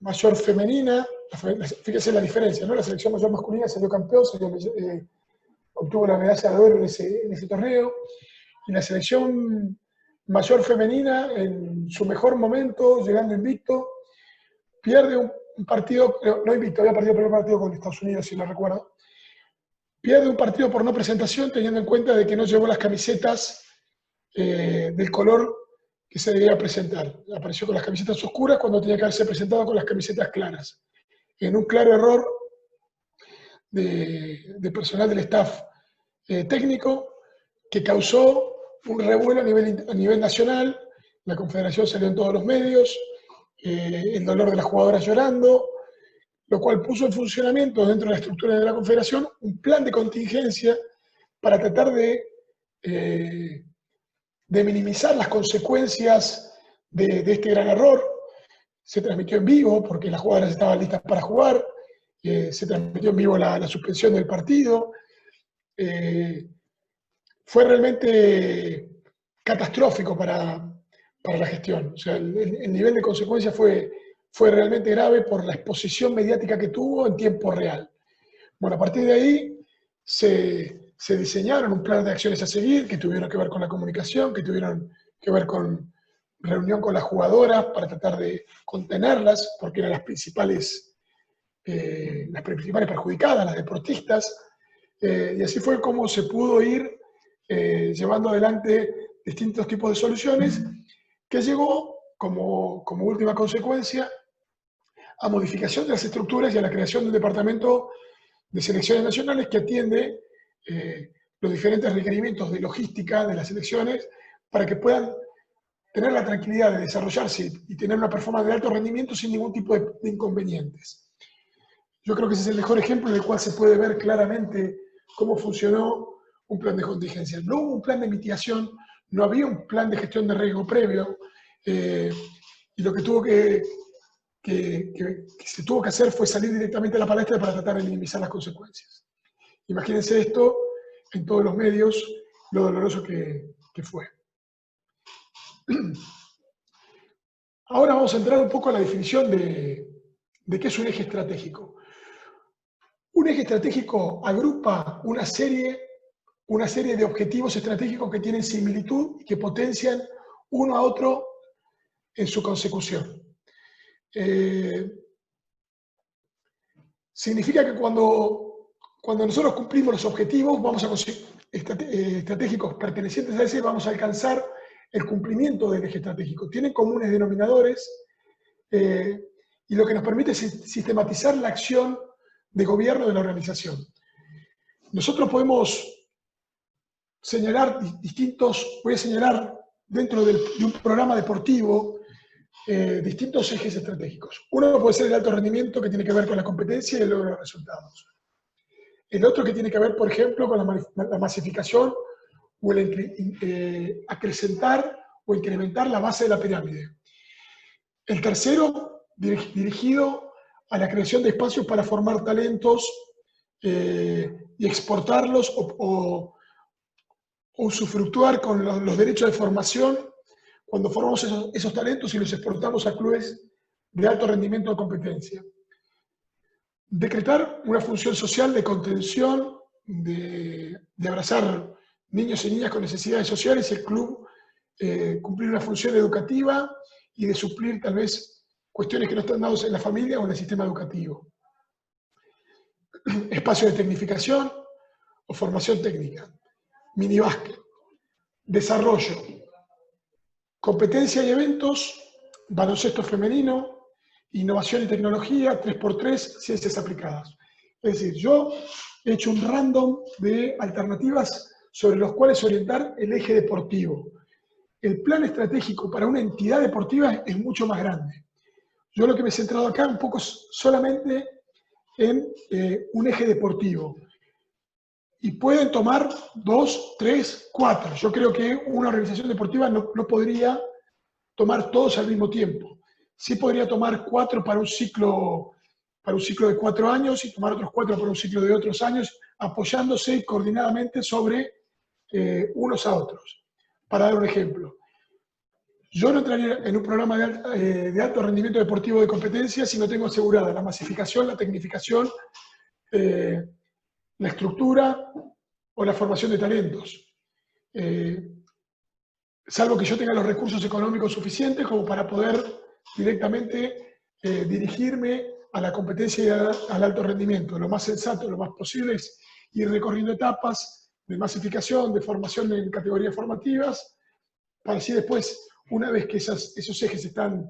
mayor femenina, fíjese la diferencia, ¿no? La selección mayor masculina salió campeón, obtuvo la medalla de oro en ese torneo, y la selección mayor femenina, en su mejor momento, llegando invicto, pierde un partido, no invicto, había perdido el primer partido con Estados Unidos, si no recuerdo, pierde un partido por no presentación, teniendo en cuenta de que no llevó las camisetas del color que se debía presentar. Apareció con las camisetas oscuras cuando tenía que haberse presentado con las camisetas claras. En un claro error de personal del staff técnico que causó un revuelo a nivel nacional. La Confederación salió en todos los medios, el dolor de las jugadoras llorando, lo cual puso en funcionamiento dentro de la estructura de la Confederación un plan de contingencia para tratar de minimizar las consecuencias de este gran error. Se transmitió en vivo porque las jugadoras estaban listas para jugar, se transmitió en vivo la suspensión del partido. Fue realmente catastrófico para la gestión. O sea, el nivel de consecuencia fue realmente grave por la exposición mediática que tuvo en tiempo real. Bueno, a partir de ahí se diseñaron un plan de acciones a seguir que tuvieron que ver con la comunicación, que tuvieron que ver con reunión con las jugadoras para tratar de contenerlas, porque eran las principales perjudicadas, las deportistas, y así fue como se pudo ir llevando adelante distintos tipos de soluciones, que llegó como última consecuencia a modificación de las estructuras y a la creación de un departamento de selecciones nacionales que atiende los diferentes requerimientos de logística de las selecciones para que puedan tener la tranquilidad de desarrollarse y tener una performance de alto rendimiento sin ningún tipo de inconvenientes. Yo creo que ese es el mejor ejemplo en el cual se puede ver claramente cómo funcionó un plan de contingencia. No hubo un plan de mitigación, no había un plan de gestión de riesgo previo, y lo que se tuvo que hacer fue salir directamente a la palestra para tratar de minimizar las consecuencias. Imagínense esto en todos los medios, lo doloroso que fue. Ahora vamos a entrar un poco a la definición de qué es un eje estratégico. Un eje estratégico agrupa una serie de objetivos estratégicos que tienen similitud y que potencian uno a otro en su consecución. Significa que cuando nosotros cumplimos los objetivos estratégicos pertenecientes a ese, vamos a alcanzar el cumplimiento del eje estratégico. Tienen comunes denominadores y lo que nos permite es sistematizar la acción de gobierno de la organización. Nosotros podemos señalar voy a señalar dentro de un programa deportivo distintos ejes estratégicos. Uno puede ser el alto rendimiento, que tiene que ver con la competencia y el logro de resultados. El otro que tiene que ver, por ejemplo, con la masificación o el acrecentar o incrementar la base de la pirámide. El tercero, dirigido a la creación de espacios para formar talentos y exportarlos o usufructuar con los derechos de formación cuando formamos esos talentos y los exportamos a clubes de alto rendimiento de competencia. Decretar una función social de contención, de abrazar niños y niñas con necesidades sociales y el club cumplir una función educativa y de suplir tal vez cuestiones que no están dadas en la familia o en el sistema educativo. Espacio de tecnificación o formación técnica. Minibásquet. Desarrollo. Competencia y eventos, baloncesto femenino, innovación y tecnología, 3x3, ciencias aplicadas. Es decir, yo he hecho un random de alternativas sobre los cuales orientar el eje deportivo. El plan estratégico para una entidad deportiva es mucho más grande. Yo lo que me he centrado acá un poco solamente en un eje deportivo. Y pueden tomar 2, 3, 4. Yo creo que una organización deportiva no podría tomar todos al mismo tiempo. Sí podría tomar 4 para un ciclo de 4 años y tomar otros 4 para un ciclo de otros años, apoyándose coordinadamente sobre unos a otros. Para dar un ejemplo, yo no entraría en un programa de alto rendimiento deportivo de competencia si no tengo asegurada la masificación, la tecnificación, la estructura o la formación de talentos. Salvo que yo tenga los recursos económicos suficientes como para poder directamente dirigirme a la competencia y al alto rendimiento. Lo más sensato, lo más posible es ir recorriendo etapas de masificación, de formación en categorías formativas, para así después, una vez que esos ejes están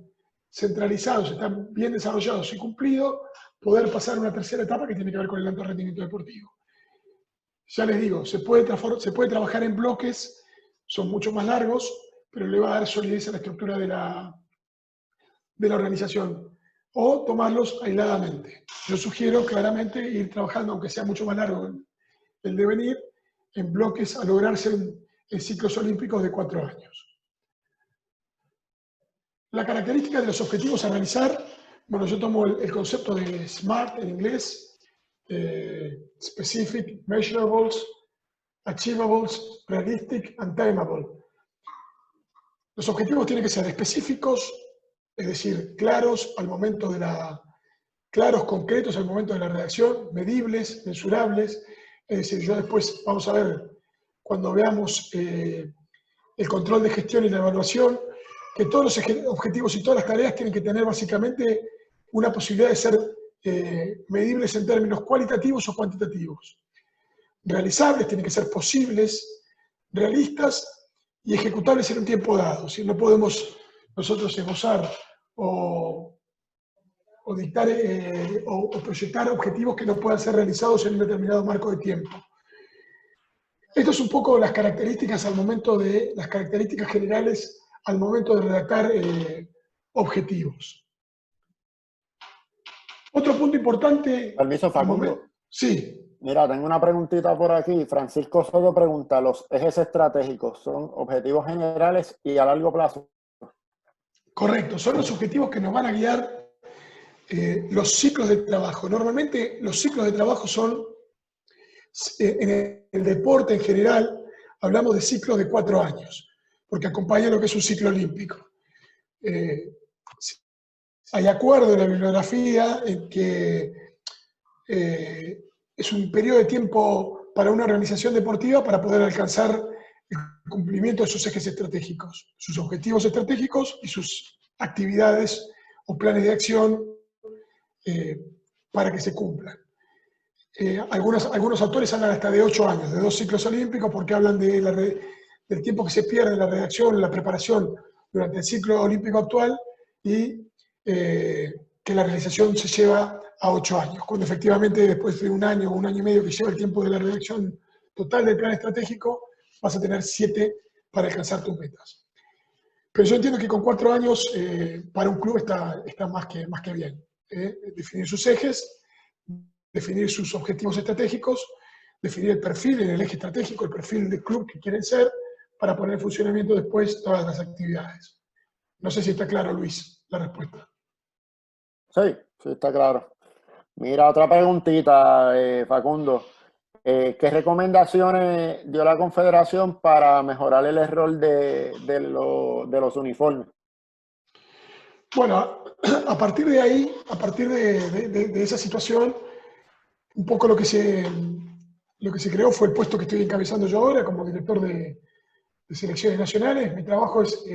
centralizados, están bien desarrollados y cumplidos, poder pasar a una tercera etapa que tiene que ver con el alto rendimiento deportivo. Ya les digo, se puede trabajar en bloques, son mucho más largos, pero le va a dar solidez a la estructura de la organización, o tomarlos aisladamente. Yo sugiero claramente ir trabajando, aunque sea mucho más largo el devenir, en bloques a lograrse en ciclos olímpicos de 4 años. La característica de los objetivos a realizar, bueno, yo tomo el concepto de SMART en inglés, Specific, Measurables, Achievables, Realistic and Timeable. Los objetivos tienen que ser específicos, es decir, claros, concretos al momento de la redacción, medibles, mensurables. Es decir, yo después, vamos a ver, cuando veamos el control de gestión y la evaluación, que todos los objetivos y todas las tareas tienen que tener básicamente una posibilidad de ser medibles en términos cualitativos o cuantitativos. Realizables, tienen que ser posibles, realistas y ejecutables en un tiempo dado. Si no podemos nosotros esbozar o dictar o proyectar objetivos que no puedan ser realizados en un determinado marco de tiempo. Esto es un poco las características las características generales al momento de redactar objetivos. Otro punto importante... Permiso, Facundo. Sí. Mira, tengo una preguntita por aquí. Francisco Soto pregunta, ¿los ejes estratégicos son objetivos generales y a largo plazo? Correcto, son los objetivos que nos van a guiar los ciclos de trabajo. Normalmente los ciclos de trabajo son, en el deporte en general, hablamos de ciclos de 4 años, porque acompaña lo que es un ciclo olímpico. Hay acuerdo en la bibliografía en que es un periodo de tiempo para una organización deportiva para poder alcanzar el cumplimiento de sus ejes estratégicos, sus objetivos estratégicos y sus actividades o planes de acción para que se cumplan. Algunos autores hablan hasta de 8 años, de 2 ciclos olímpicos, porque hablan del tiempo que se pierde en la redacción, en la preparación durante el ciclo olímpico actual y que la realización se lleva a 8 años, cuando efectivamente después de 1 año o 1 año y medio que lleva el tiempo de la redacción total del plan estratégico, vas a tener 7 para alcanzar tus metas. Pero yo entiendo que con 4 años para un club está más que bien. Definir sus ejes, definir sus objetivos estratégicos, definir el perfil en el eje estratégico, el perfil del club que quieren ser, para poner en funcionamiento después todas las actividades. No sé si está claro, Luis, la respuesta. Sí, está claro. Mira, otra preguntita, Facundo. ¿Qué recomendaciones dio la Confederación para mejorar el error de los uniformes? Bueno, a partir de ahí, a partir de esa situación, un poco lo que se creó fue el puesto que estoy encabezando yo ahora como director de selecciones nacionales. Mi trabajo es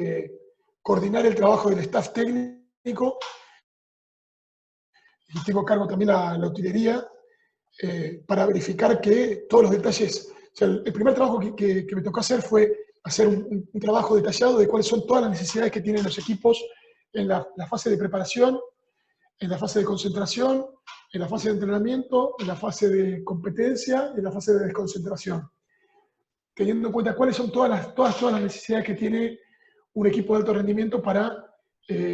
coordinar el trabajo del staff técnico y tengo a cargo también la utilería para verificar que todos los detalles... O sea, el primer trabajo que me tocó hacer fue hacer un trabajo detallado de cuáles son todas las necesidades que tienen los equipos en la fase de preparación, en la fase de concentración, en la fase de entrenamiento, en la fase de competencia y en la fase de desconcentración. Teniendo en cuenta cuáles son todas las necesidades que tiene un equipo de alto rendimiento para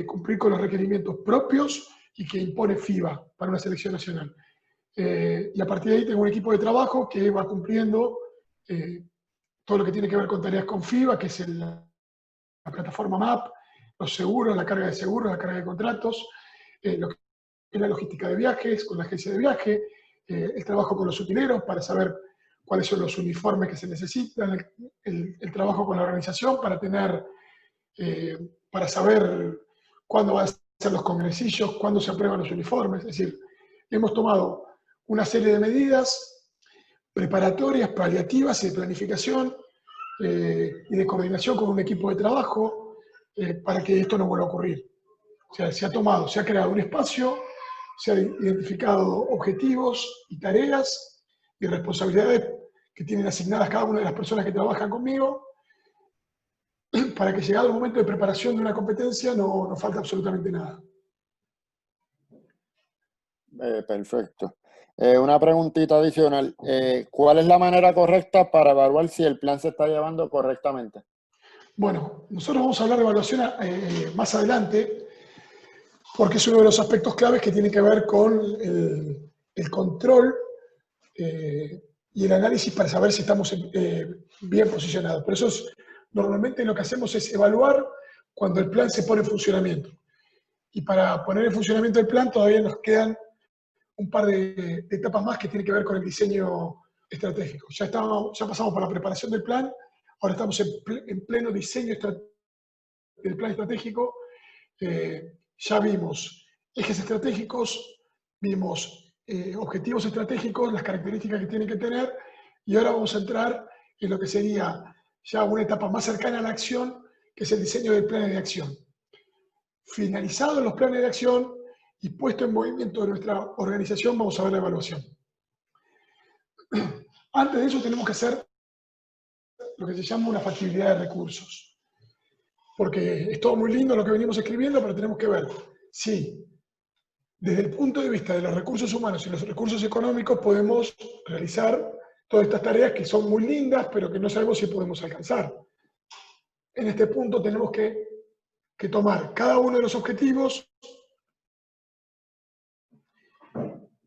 cumplir con los requerimientos propios y que impone FIBA para una selección nacional. Y a partir de ahí tengo un equipo de trabajo que va cumpliendo todo lo que tiene que ver con tareas con FIBA, que es la plataforma MAP, los seguros, la carga de seguros, la carga de contratos, lo que es la logística de viajes, con la agencia de viaje, el trabajo con los utileros para saber cuáles son los uniformes que se necesitan, el trabajo con la organización para saber cuándo van a ser los congresillos, cuándo se aprueban los uniformes. Es decir, hemos tomado una serie de medidas preparatorias, paliativas y de planificación y de coordinación con un equipo de trabajo para que esto no vuelva a ocurrir. O sea, se ha creado un espacio, se han identificado objetivos y tareas y responsabilidades que tienen asignadas cada una de las personas que trabajan conmigo, para que llegado el momento de preparación de una competencia no falta absolutamente nada. Perfecto. Una preguntita adicional. ¿Cuál es la manera correcta para evaluar si el plan se está llevando correctamente? Bueno, nosotros vamos a hablar de evaluación más adelante, porque es uno de los aspectos claves que tiene que ver con el control y el análisis para saber si estamos bien posicionados. Por eso normalmente lo que hacemos es evaluar cuando el plan se pone en funcionamiento. Y para poner en funcionamiento el plan todavía nos quedan un par de etapas más que tienen que ver con el diseño estratégico. Ya pasamos por la preparación del plan, ahora estamos en pleno diseño del plan estratégico. Ya vimos ejes estratégicos, vimos objetivos estratégicos, las características que tienen que tener, y ahora vamos a entrar en lo que sería ya una etapa más cercana a la acción, que es el diseño del plan de acción. Finalizados los planes de acción y puesto en movimiento de nuestra organización, vamos a ver la evaluación. Antes de eso tenemos que hacer lo que se llama una factibilidad de recursos. Porque es todo muy lindo lo que venimos escribiendo, pero tenemos que ver si desde el punto de vista de los recursos humanos y los recursos económicos podemos realizar todas estas tareas que son muy lindas, pero que no sabemos si podemos alcanzar. En este punto tenemos que tomar cada uno de los objetivos,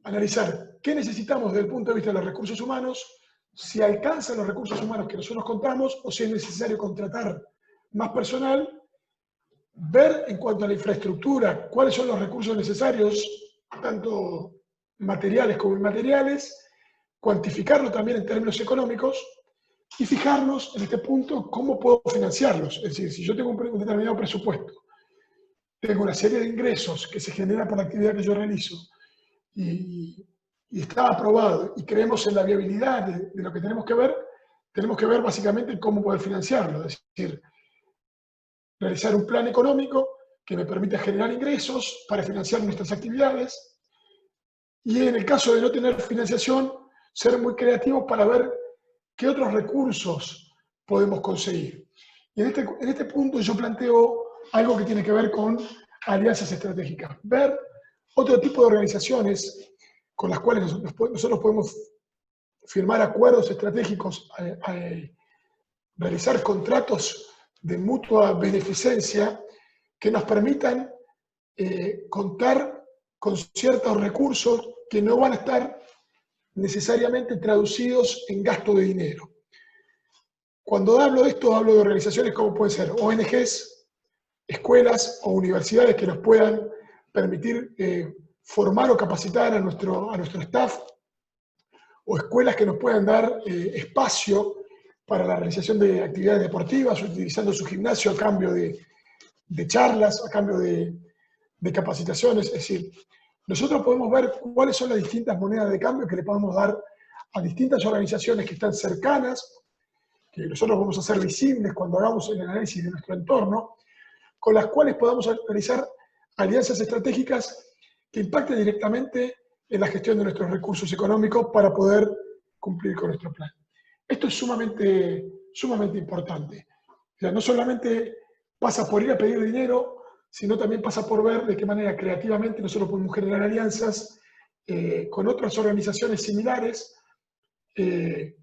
analizar qué necesitamos desde el punto de vista de los recursos humanos, si alcanzan los recursos humanos que nosotros contamos o si es necesario contratar más personal, ver en cuanto a la infraestructura cuáles son los recursos necesarios, tanto materiales como inmateriales, cuantificarlo también en términos económicos y fijarnos en este punto cómo puedo financiarlos. Es decir, si yo tengo un determinado presupuesto, tengo una serie de ingresos que se generan por la actividad que yo realizo y está aprobado y creemos en la viabilidad de lo que tenemos que ver básicamente cómo poder financiarlo. Es decir, realizar un plan económico que me permita generar ingresos para financiar nuestras actividades y en el caso de no tener financiación, ser muy creativos para ver qué otros recursos podemos conseguir. Y en este punto yo planteo algo que tiene que ver con alianzas estratégicas. Ver otro tipo de organizaciones con las cuales nosotros podemos firmar acuerdos estratégicos, realizar contratos de mutua beneficencia que nos permitan contar con ciertos recursos que no van a estar necesariamente traducidos en gasto de dinero. Cuando hablo de esto, hablo de organizaciones como pueden ser ONGs, escuelas o universidades que nos puedan permitir formar o capacitar a nuestro staff, o escuelas que nos puedan dar espacio para la realización de actividades deportivas, utilizando su gimnasio a cambio de charlas, a cambio de capacitaciones. Es decir, nosotros podemos ver cuáles son las distintas monedas de cambio que le podemos dar a distintas organizaciones que están cercanas, que nosotros vamos a hacer visibles cuando hagamos el análisis de nuestro entorno, con las cuales podamos realizar alianzas estratégicas que impacten directamente en la gestión de nuestros recursos económicos para poder cumplir con nuestro plan. Esto es sumamente importante. O sea, no solamente pasa por ir a pedir dinero, sino también pasa por ver de qué manera creativamente nosotros podemos generar alianzas con otras organizaciones similares que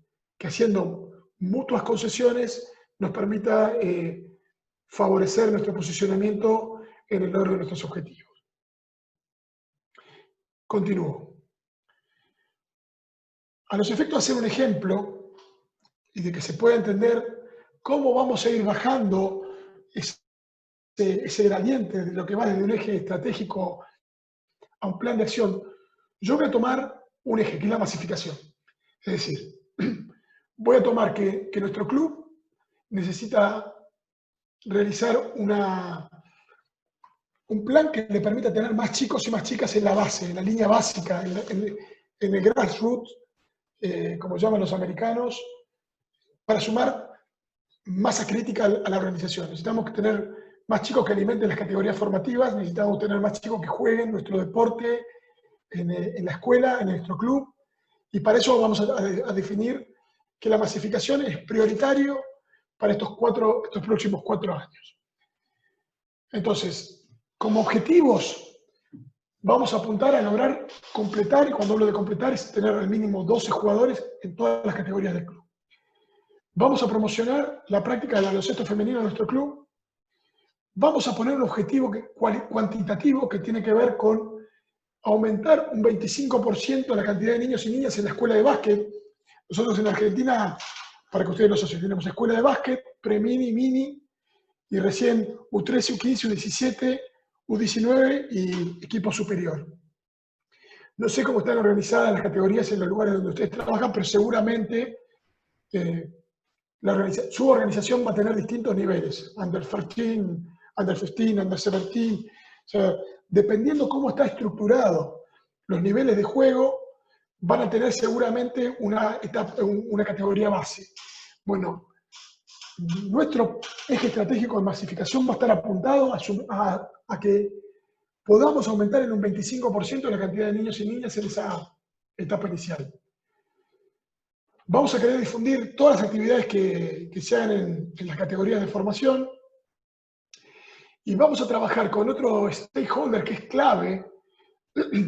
haciendo mutuas concesiones nos permita favorecer nuestro posicionamiento en el logro de nuestros objetivos. Continúo. A los efectos de hacer un ejemplo y de que se pueda entender cómo vamos a ir bajando ese gradiente de lo que va desde un eje estratégico a un plan de acción, yo voy a tomar un eje, que es la masificación. Es decir, voy a tomar que nuestro club necesita realizar un plan que le permita tener más chicos y más chicas en la base, en la línea básica, en el grassroots, como llaman los americanos, para sumar masa crítica a la organización. Necesitamos tener más chicos que alimenten las categorías formativas, necesitamos tener más chicos que jueguen nuestro deporte en la escuela, en nuestro club, Y para eso vamos a definir que la masificación es prioritario para estos próximos 4 años. Entonces, como objetivos, vamos a apuntar a lograr completar, y cuando hablo de completar es tener al mínimo 12 jugadores en todas las categorías del club. Vamos a promocionar la práctica del baloncesto femenino en nuestro club. Vamos a poner un objetivo cuantitativo que tiene que ver con aumentar un 25% la cantidad de niños y niñas en la escuela de básquet. Nosotros en Argentina, para que ustedes lo asocien, tenemos escuela de básquet, pre-mini, mini, y recién U13, U15, U17, U19 y equipo superior. No sé cómo están organizadas las categorías en los lugares donde ustedes trabajan, pero seguramente su organización va a tener distintos niveles. Under 13, Under 15, Under 17. O sea, dependiendo cómo está estructurado los niveles de juego, van a tener seguramente una categoría base. Bueno, nuestro eje estratégico de masificación va a estar apuntado a que podamos aumentar en un 25% la cantidad de niños y niñas en esa etapa inicial. Vamos a querer difundir todas las actividades que se hagan en las categorías de formación y vamos a trabajar con otro stakeholder que es clave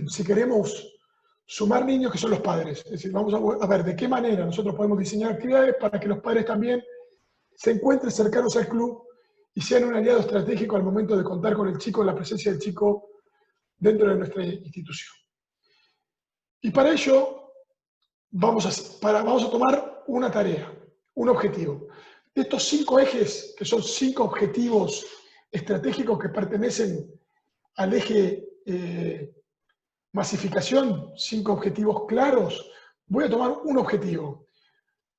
si queremos sumar niños, que son los padres. Es decir, vamos a ver de qué manera nosotros podemos diseñar actividades para que los padres también se encuentren cercanos al club y sean un aliado estratégico al momento de contar con el chico, la presencia del chico dentro de nuestra institución. Y para ello vamos a tomar una tarea, un objetivo. De estos 5 ejes, que son 5 objetivos estratégicos que pertenecen al eje masificación, 5 objetivos claros, voy a tomar un objetivo.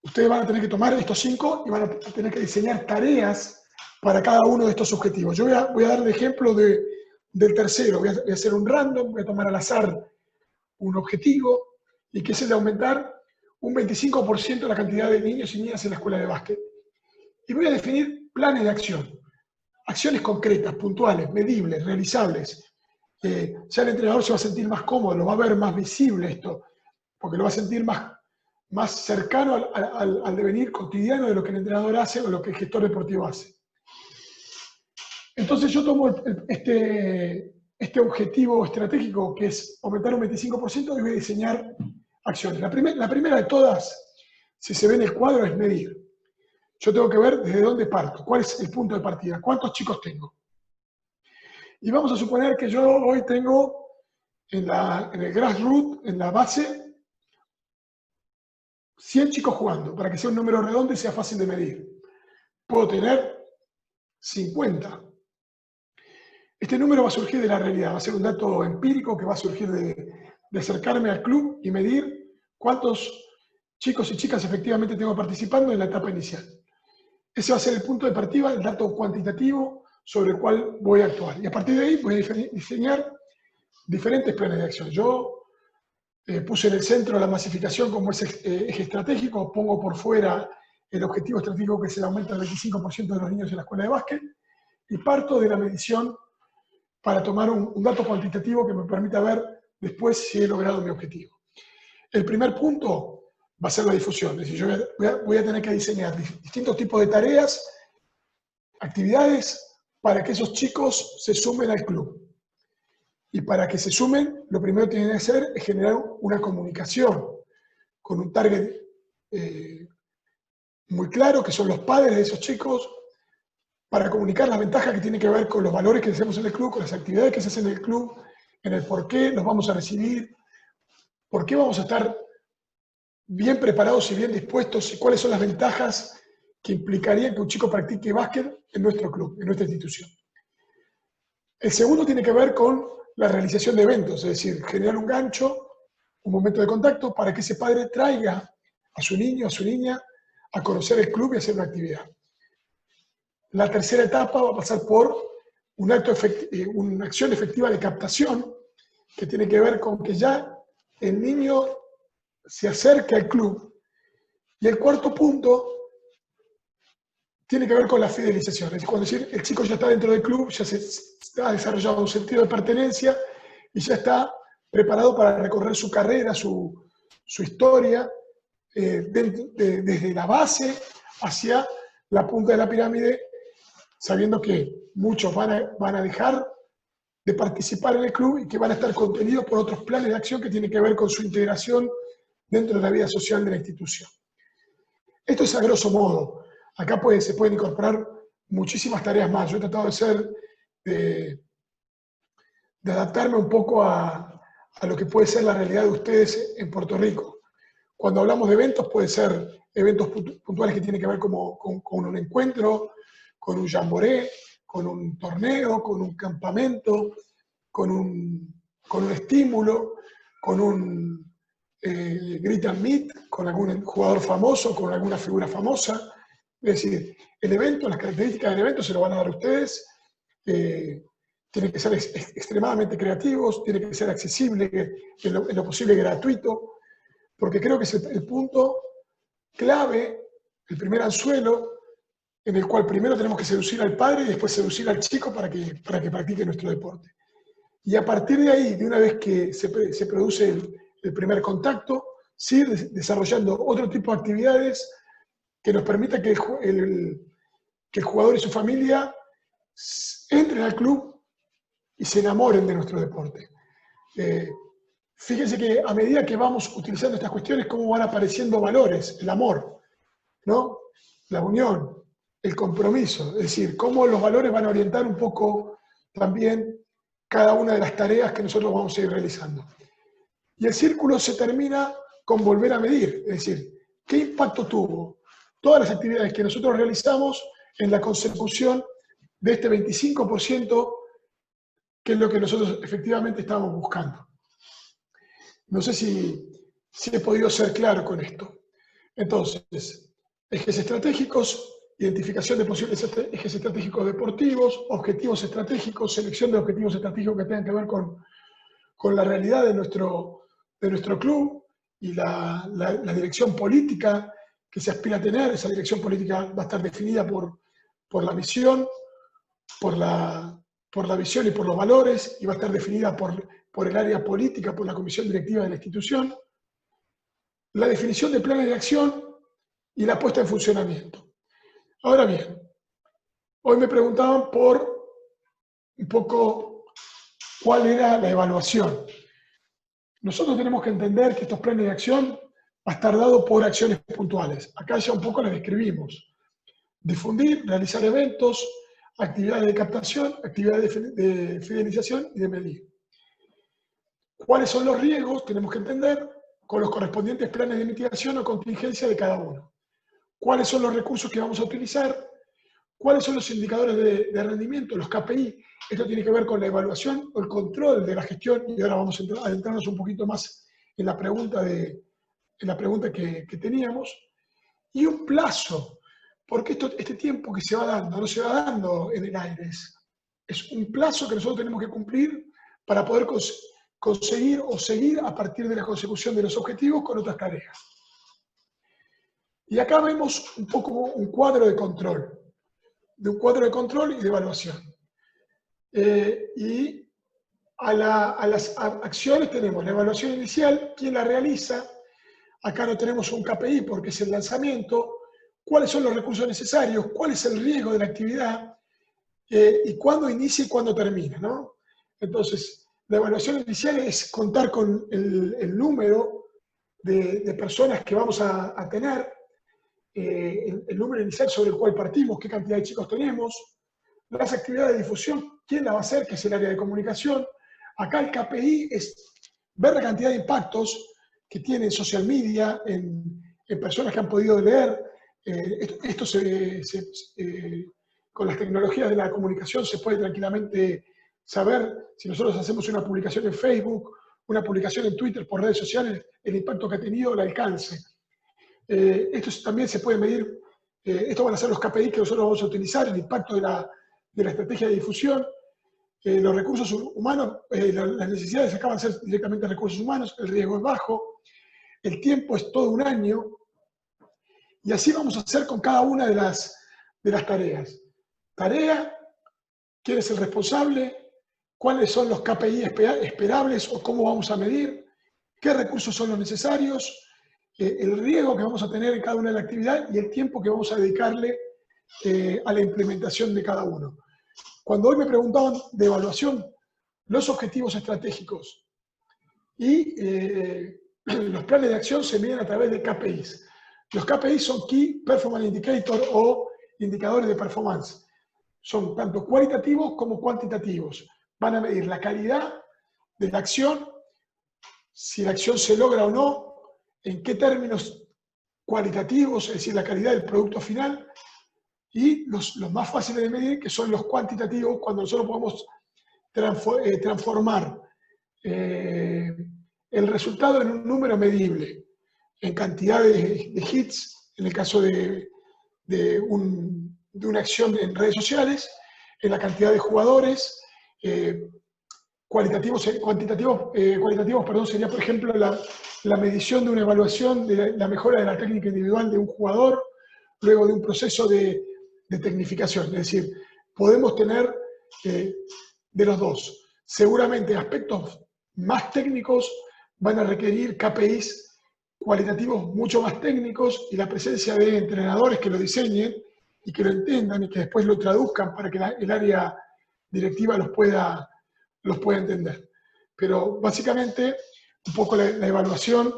Ustedes van a tener que tomar estos 5 y van a tener que diseñar tareas para cada uno de estos objetivos. Yo voy a dar el ejemplo del tercero. Voy a hacer un random, voy a tomar al azar un objetivo, y que es el de aumentar un 25% la cantidad de niños y niñas en la escuela de básquet. Y voy a definir planes de acción. Acciones concretas, puntuales, medibles, realizables. Ya el entrenador se va a sentir más cómodo, lo va a ver más visible esto, porque lo va a sentir más cercano al devenir cotidiano de lo que el entrenador hace o lo que el gestor deportivo hace. Entonces yo tomo este objetivo estratégico, que es aumentar un 25%, y voy a diseñar acciones. La primera de todas, si se ve en el cuadro, es medir. Yo tengo que ver desde dónde parto, cuál es el punto de partida, cuántos chicos tengo. Y vamos a suponer que yo hoy tengo en el grassroots, en la base, 100 chicos jugando, para que sea un número redondo y sea fácil de medir. Puedo tener 50. Este número va a surgir de la realidad, va a ser un dato empírico que va a surgir de acercarme al club y medir cuántos chicos y chicas efectivamente tengo participando en la etapa inicial. Ese va a ser el punto de partida, el dato cuantitativo sobre el cual voy a actuar. Y a partir de ahí voy a diseñar diferentes planes de acción. Yo puse en el centro la masificación como ese eje estratégico, pongo por fuera el objetivo estratégico, que es el aumento del 25% de los niños en la escuela de básquet, y parto de la medición para tomar un dato cuantitativo que me permita ver después si he logrado mi objetivo. El primer punto va a ser la difusión, es decir, yo voy a tener que diseñar distintos tipos de tareas, actividades, para que esos chicos se sumen al club. Y para que se sumen, lo primero que tienen que hacer es generar una comunicación con un target muy claro, que son los padres de esos chicos, para comunicar las ventajas que tienen que ver con los valores que hacemos en el club, con las actividades que se hacen en el club, en el por qué los vamos a recibir, por qué vamos a estar bien preparados y bien dispuestos, y cuáles son las ventajas que implicarían que un chico practique básquet en nuestro club, en nuestra institución. El segundo tiene que ver con la realización de eventos, es decir, generar un gancho, un momento de contacto para que ese padre traiga a su niño, a su niña, a conocer el club y hacer una actividad. La tercera etapa va a pasar por una acción efectiva de captación, que tiene que ver con que ya el niño se acerque al club. Y el cuarto punto tiene que ver con la fidelización. Es decir, cuando el chico ya está dentro del club, ya se ha desarrollado un sentido de pertenencia y ya está preparado para recorrer su carrera, su su historia, desde la base hacia la punta de la pirámide, sabiendo que muchos van a dejar de participar en el club y que van a estar contenidos por otros planes de acción que tienen que ver con su integración dentro de la vida social de la institución. Esto es a grosso modo. Acá se pueden incorporar muchísimas tareas más. Yo he tratado de adaptarme un poco a lo que puede ser la realidad de ustedes en Puerto Rico. Cuando hablamos de eventos, puede ser eventos puntuales que tienen que ver con un encuentro, con un jamboree, con un torneo, con un campamento, con un estímulo, con un greet and meet, con algún jugador famoso, con alguna figura famosa. Es decir, el evento, las características del evento se lo van a dar ustedes. Tienen que ser extremadamente creativos, tiene que ser accesible, en lo posible gratuito, porque creo que es el punto clave, el primer anzuelo, en el cual primero tenemos que seducir al padre y después seducir al chico para que practique nuestro deporte. Y a partir de ahí, de una vez que se produce el primer contacto, seguir desarrollando otro tipo de actividades que nos permita que el jugador y su familia entren al club y se enamoren de nuestro deporte. Fíjense que a medida que vamos utilizando estas cuestiones, cómo van apareciendo valores, el amor, ¿no? La unión, el compromiso, es decir, cómo los valores van a orientar un poco también cada una de las tareas que nosotros vamos a ir realizando. Y el círculo se termina con volver a medir, es decir, ¿qué impacto tuvo todas las actividades que nosotros realizamos en la consecución de este 25%, que es lo que nosotros efectivamente estamos buscando? No sé si he podido ser claro con esto. Entonces, ejes estratégicos, identificación de posibles ejes estratégicos deportivos, objetivos estratégicos, selección de objetivos estratégicos que tengan que ver con la realidad de nuestro club y la dirección política que se aspira a tener. Esa dirección política va a estar definida por la misión, por la visión y por los valores, y va a estar definida por el área política, por la comisión directiva de la institución, la definición de planes de acción y la puesta en funcionamiento. Ahora bien, hoy me preguntaban por un poco cuál era la evaluación. Nosotros tenemos que entender que estos planes de acción va a estar dado por acciones puntuales. Acá ya un poco las describimos. Difundir, realizar eventos, actividades de captación, actividades de fidelización y de medir. ¿Cuáles son los riesgos? Tenemos que entender con los correspondientes planes de mitigación o contingencia de cada uno. ¿Cuáles son los recursos que vamos a utilizar? ¿Cuáles son los indicadores de rendimiento, los KPI? Esto tiene que ver con la evaluación o el control de la gestión, y ahora vamos a adentrarnos un poquito más en la pregunta, que teníamos. Y un plazo, porque este tiempo que se va dando, no se va dando en el aire, es un plazo que nosotros tenemos que cumplir para poder conseguir o seguir a partir de la consecución de los objetivos con otras tareas. Y acá vemos un poco un cuadro de control y de evaluación. Y a las acciones tenemos la evaluación inicial, quién la realiza. Acá no tenemos un KPI porque es el lanzamiento, cuáles son los recursos necesarios, cuál es el riesgo de la actividad, y cuándo inicia y cuándo termina, ¿no? Entonces, la evaluación inicial es contar con el número de personas que vamos a tener, el número inicial sobre el cual partimos, qué cantidad de chicos tenemos, las actividades de difusión, quién la va a hacer, que es el área de comunicación. Acá el KPI es ver la cantidad de impactos que tiene en social media, en personas que han podido leer. Esto con las tecnologías de la comunicación se puede tranquilamente saber si nosotros hacemos una publicación en Facebook, una publicación en Twitter, por redes sociales, el impacto que ha tenido, el alcance. Esto también se puede medir, estos van a ser los KPI que nosotros vamos a utilizar, el impacto de la estrategia de difusión, los recursos humanos, las necesidades acá van a ser directamente recursos humanos, el riesgo es bajo, el tiempo es todo un año, y así vamos a hacer con cada una de las tareas. Tarea, quién es el responsable, cuáles son los KPI esperables o cómo vamos a medir, qué recursos son los necesarios, el riesgo que vamos a tener en cada una de las actividades y el tiempo que vamos a dedicarle a la implementación de cada uno. Cuando hoy me preguntaban de evaluación, los objetivos estratégicos y los planes de acción se miden a través de KPIs. Los KPIs son Key Performance Indicator o indicadores de performance. Son tanto cualitativos como cuantitativos. Van a medir la calidad de la acción, si la acción se logra o no, en qué términos cualitativos, es decir, la calidad del producto final, y los más fáciles de medir, que son los cuantitativos, cuando nosotros podemos transformar el resultado en un número medible, en cantidad de hits, en el caso de una acción en redes sociales, en la cantidad de jugadores, cualitativos, perdón, sería, por ejemplo, la medición de una evaluación de la mejora de la técnica individual de un jugador, luego de un proceso de tecnificación. Es decir, podemos tener de los dos. Seguramente aspectos más técnicos van a requerir KPIs cualitativos mucho más técnicos y la presencia de entrenadores que lo diseñen y que lo entiendan y que después lo traduzcan para que el área directiva los pueda entender. Pero básicamente un poco la evaluación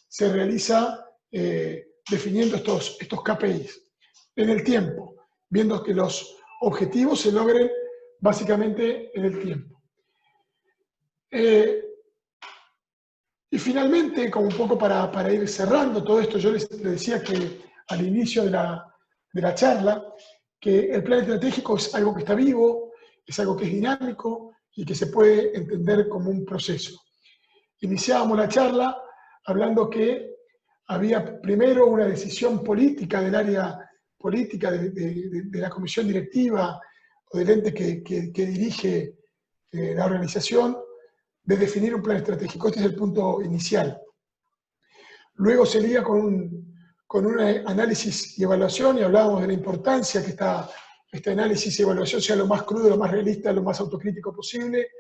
se realiza definiendo estos KPIs en el tiempo, viendo que los objetivos se logren básicamente en el tiempo. Y finalmente, como un poco para ir cerrando todo esto, yo les decía que al inicio de la charla, que el plan estratégico es algo que está vivo, es algo que es dinámico y que se puede entender como un proceso. Iniciábamos la charla hablando que había primero una decisión política del área política de la comisión directiva o del ente que dirige la organización, de definir un plan estratégico. Este es el punto inicial. Luego seguía con un análisis y evaluación y hablábamos de la importancia que este análisis y evaluación sea lo más crudo, lo más realista, lo más autocrítico posible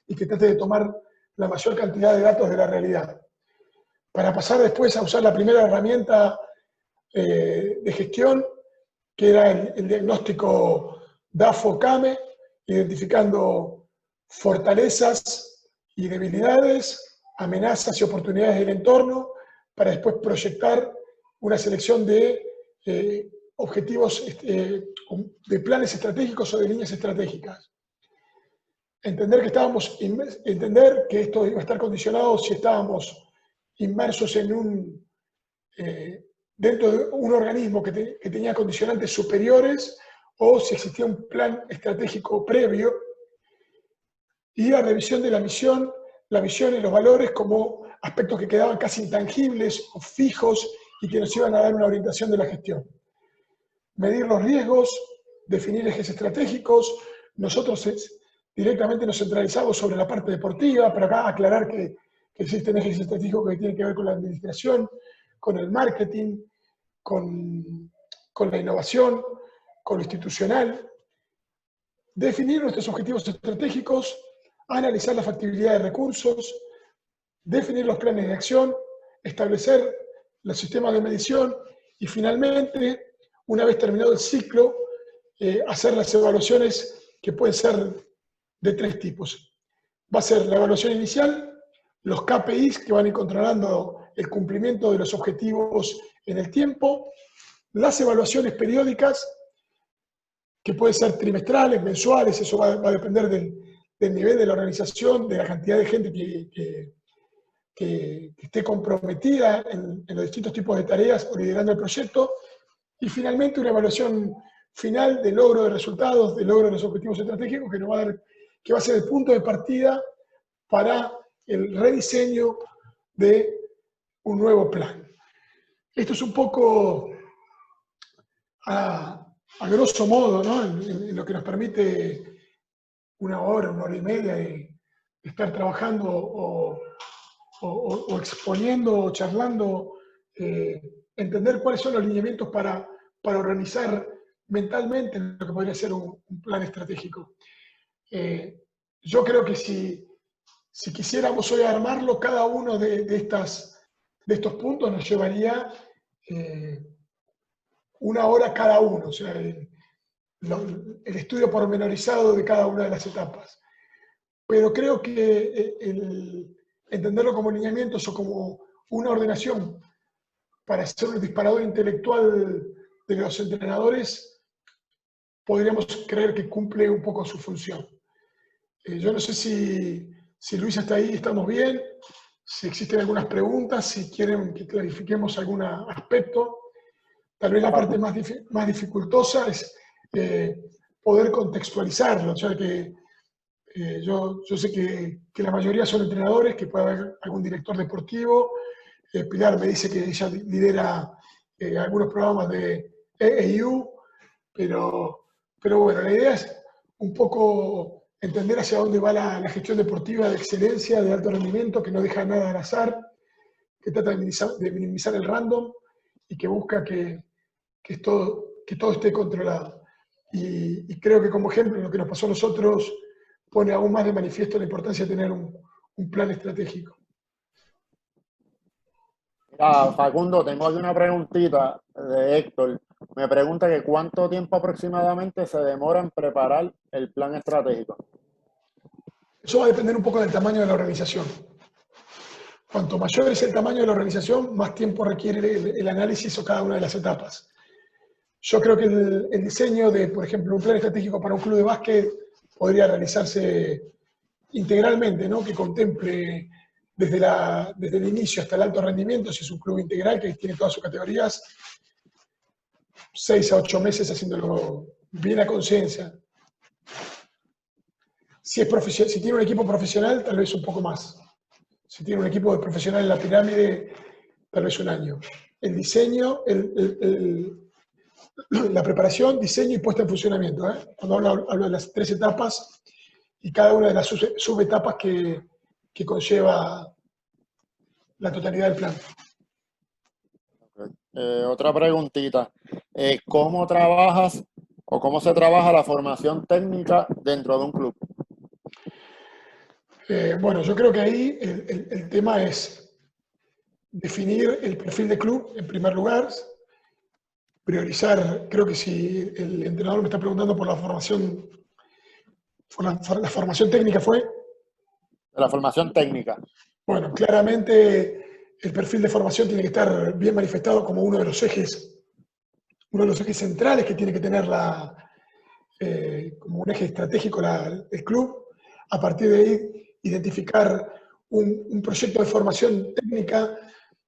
y que trate de tomar la mayor cantidad de datos de la realidad. Para pasar después a usar la primera herramienta de gestión, que era el diagnóstico DAFO-CAME, identificando fortalezas y debilidades, amenazas y oportunidades del entorno, para después proyectar una selección de objetivos, de planes estratégicos o de líneas estratégicas. Entender que esto iba a estar condicionado si estábamos inmersos en dentro de un organismo que tenía condicionantes superiores o si existía un plan estratégico previo, y la revisión de la visión y los valores como aspectos que quedaban casi intangibles o fijos y que nos iban a dar una orientación de la gestión. Medir los riesgos, definir ejes estratégicos. Nosotros directamente nos centralizamos sobre la parte deportiva, pero acá aclarar que existen ejes estratégicos que tienen que ver con la administración, con el marketing, con la innovación, con lo institucional. Definir nuestros objetivos estratégicos, analizar la factibilidad de recursos, definir los planes de acción, establecer los sistemas de medición y finalmente, una vez terminado el ciclo, hacer las evaluaciones que pueden ser de 3 tipos. Va a ser la evaluación inicial, los KPIs que van a ir controlando el cumplimiento de los objetivos en el tiempo, las evaluaciones periódicas, que pueden ser trimestrales, mensuales, eso va a depender del nivel de la organización, de la cantidad de gente que esté comprometida en los distintos tipos de tareas o liderando el proyecto, y finalmente una evaluación final de logro de resultados, de logro de los objetivos estratégicos, que va a ser el punto de partida para el rediseño de un nuevo plan. Esto es un poco a grosso modo, ¿no? en lo que nos permite una hora y media de estar trabajando o exponiendo o charlando, entender cuáles son los lineamientos para organizar mentalmente lo que podría ser un plan estratégico. Yo creo que si si quisiéramos hoy armarlo, cada uno de estos puntos nos llevaría 1 hora cada uno, o sea, el estudio pormenorizado de cada una de las etapas. Pero creo que entenderlo como lineamientos o como una ordenación para ser un disparador intelectual de los entrenadores, podríamos creer que cumple un poco su función. Yo no sé si Luis está ahí, estamos bien, si existen algunas preguntas, si quieren que clarifiquemos algún aspecto. Tal vez la parte más dificultosa es poder contextualizarlo, o sea que yo sé que la mayoría son entrenadores, que puede haber algún director deportivo. Pilar me dice que ella lidera algunos programas de EEU, pero bueno, la idea es un poco entender hacia dónde va la gestión deportiva de excelencia, de alto rendimiento, que no deja nada al azar, que trata de minimizar el random y que busca que todo esté controlado. Y creo que como ejemplo lo que nos pasó a nosotros pone aún más de manifiesto la importancia de tener un plan estratégico. Facundo, tengo aquí una preguntita de Héctor. Me pregunta que cuánto tiempo aproximadamente se demora en preparar el plan estratégico. Eso va a depender un poco del tamaño de la organización. Cuanto mayor es el tamaño de la organización, más tiempo requiere el análisis o cada una de las etapas. Yo creo que el diseño de, por ejemplo, un plan estratégico para un club de básquet podría realizarse integralmente, ¿no? Que contemple desde el inicio hasta el alto rendimiento, si es un club integral que tiene todas sus categorías, 6 a 8 meses haciéndolo bien a conciencia. Si tiene un equipo profesional, tal vez un poco más. Si tiene un equipo de profesional en la pirámide, tal vez 1 año. El diseño, la preparación, diseño y puesta en funcionamiento. Cuando hablo de las 3 etapas y cada una de las subetapas que conlleva la totalidad del plan. Otra preguntita. ¿Cómo trabajas o cómo se trabaja la formación técnica dentro de un club? Bueno, yo creo que ahí el tema es definir el perfil de club en primer lugar, priorizar, creo que si el entrenador me está preguntando por la formación técnica fue. La formación técnica. Bueno, claramente el perfil de formación tiene que estar bien manifestado como uno de los ejes centrales que tiene que tener como un eje estratégico el club. A partir de ahí, identificar un proyecto de formación técnica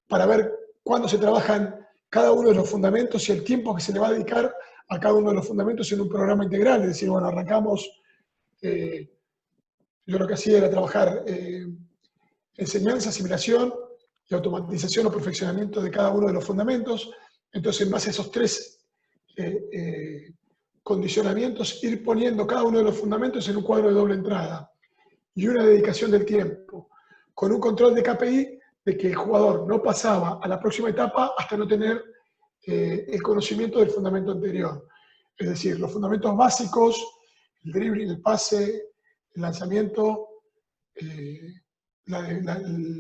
para ver cuándo se trabajan cada uno de los fundamentos y el tiempo que se le va a dedicar a cada uno de los fundamentos en un programa integral. Es decir, bueno, arrancamos, yo lo que hacía era trabajar enseñanza, asimilación y automatización o perfeccionamiento de cada uno de los fundamentos. Entonces, en base a esos 3 condicionamientos, ir poniendo cada uno de los fundamentos en un cuadro de doble entrada y una dedicación del tiempo, con un control de KPI de que el jugador no pasaba a la próxima etapa hasta no tener el conocimiento del fundamento anterior. Es decir, los fundamentos básicos, el dribbling, el pase, el lanzamiento, el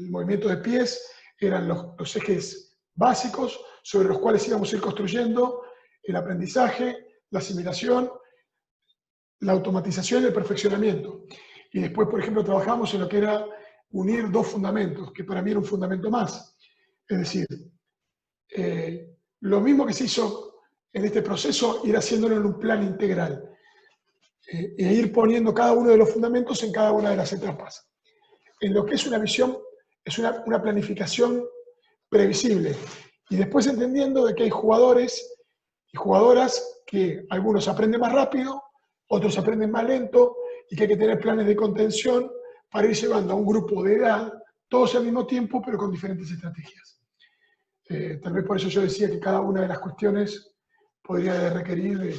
movimiento de pies, eran los ejes básicos sobre los cuales íbamos a ir construyendo el aprendizaje, la asimilación, la automatización y el perfeccionamiento. Y después, por ejemplo, trabajamos en lo que era unir 2 fundamentos, que para mí era un fundamento más. Es decir, lo mismo que se hizo en este proceso, ir haciéndolo en un plan integral. E ir poniendo cada uno de los fundamentos en cada una de las etapas. En lo que es una visión, es una planificación previsible. Y después entendiendo de que hay jugadores y jugadoras que algunos aprenden más rápido, otros aprenden más lento, y que hay que tener planes de contención para ir llevando a un grupo de edad, todos al mismo tiempo, pero con diferentes estrategias. Tal vez por eso yo decía que cada una de las cuestiones podría requerir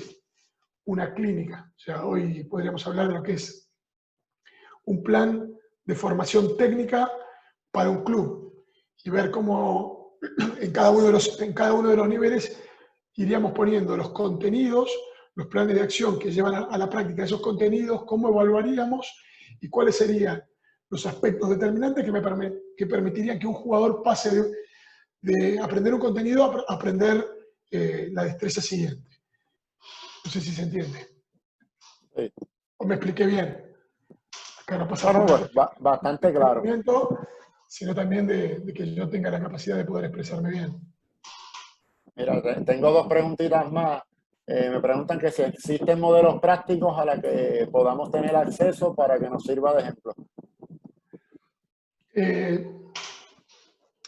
una clínica. O sea, hoy podríamos hablar de lo que es un plan de formación técnica para un club y ver cómo en cada uno de los niveles iríamos poniendo los contenidos, los planes de acción que llevan a la práctica esos contenidos, cómo evaluaríamos y cuáles serían los aspectos determinantes que permitirían que un jugador pase de aprender un contenido a aprender la destreza siguiente. No sé si se entiende. Sí. ¿O me expliqué bien? Acá no pasa bastante claro. Sino también de que yo tenga la capacidad de poder expresarme bien. Mira, tengo dos preguntitas más. Me preguntan que si existen modelos prácticos a los que podamos tener acceso para que nos sirva de ejemplo.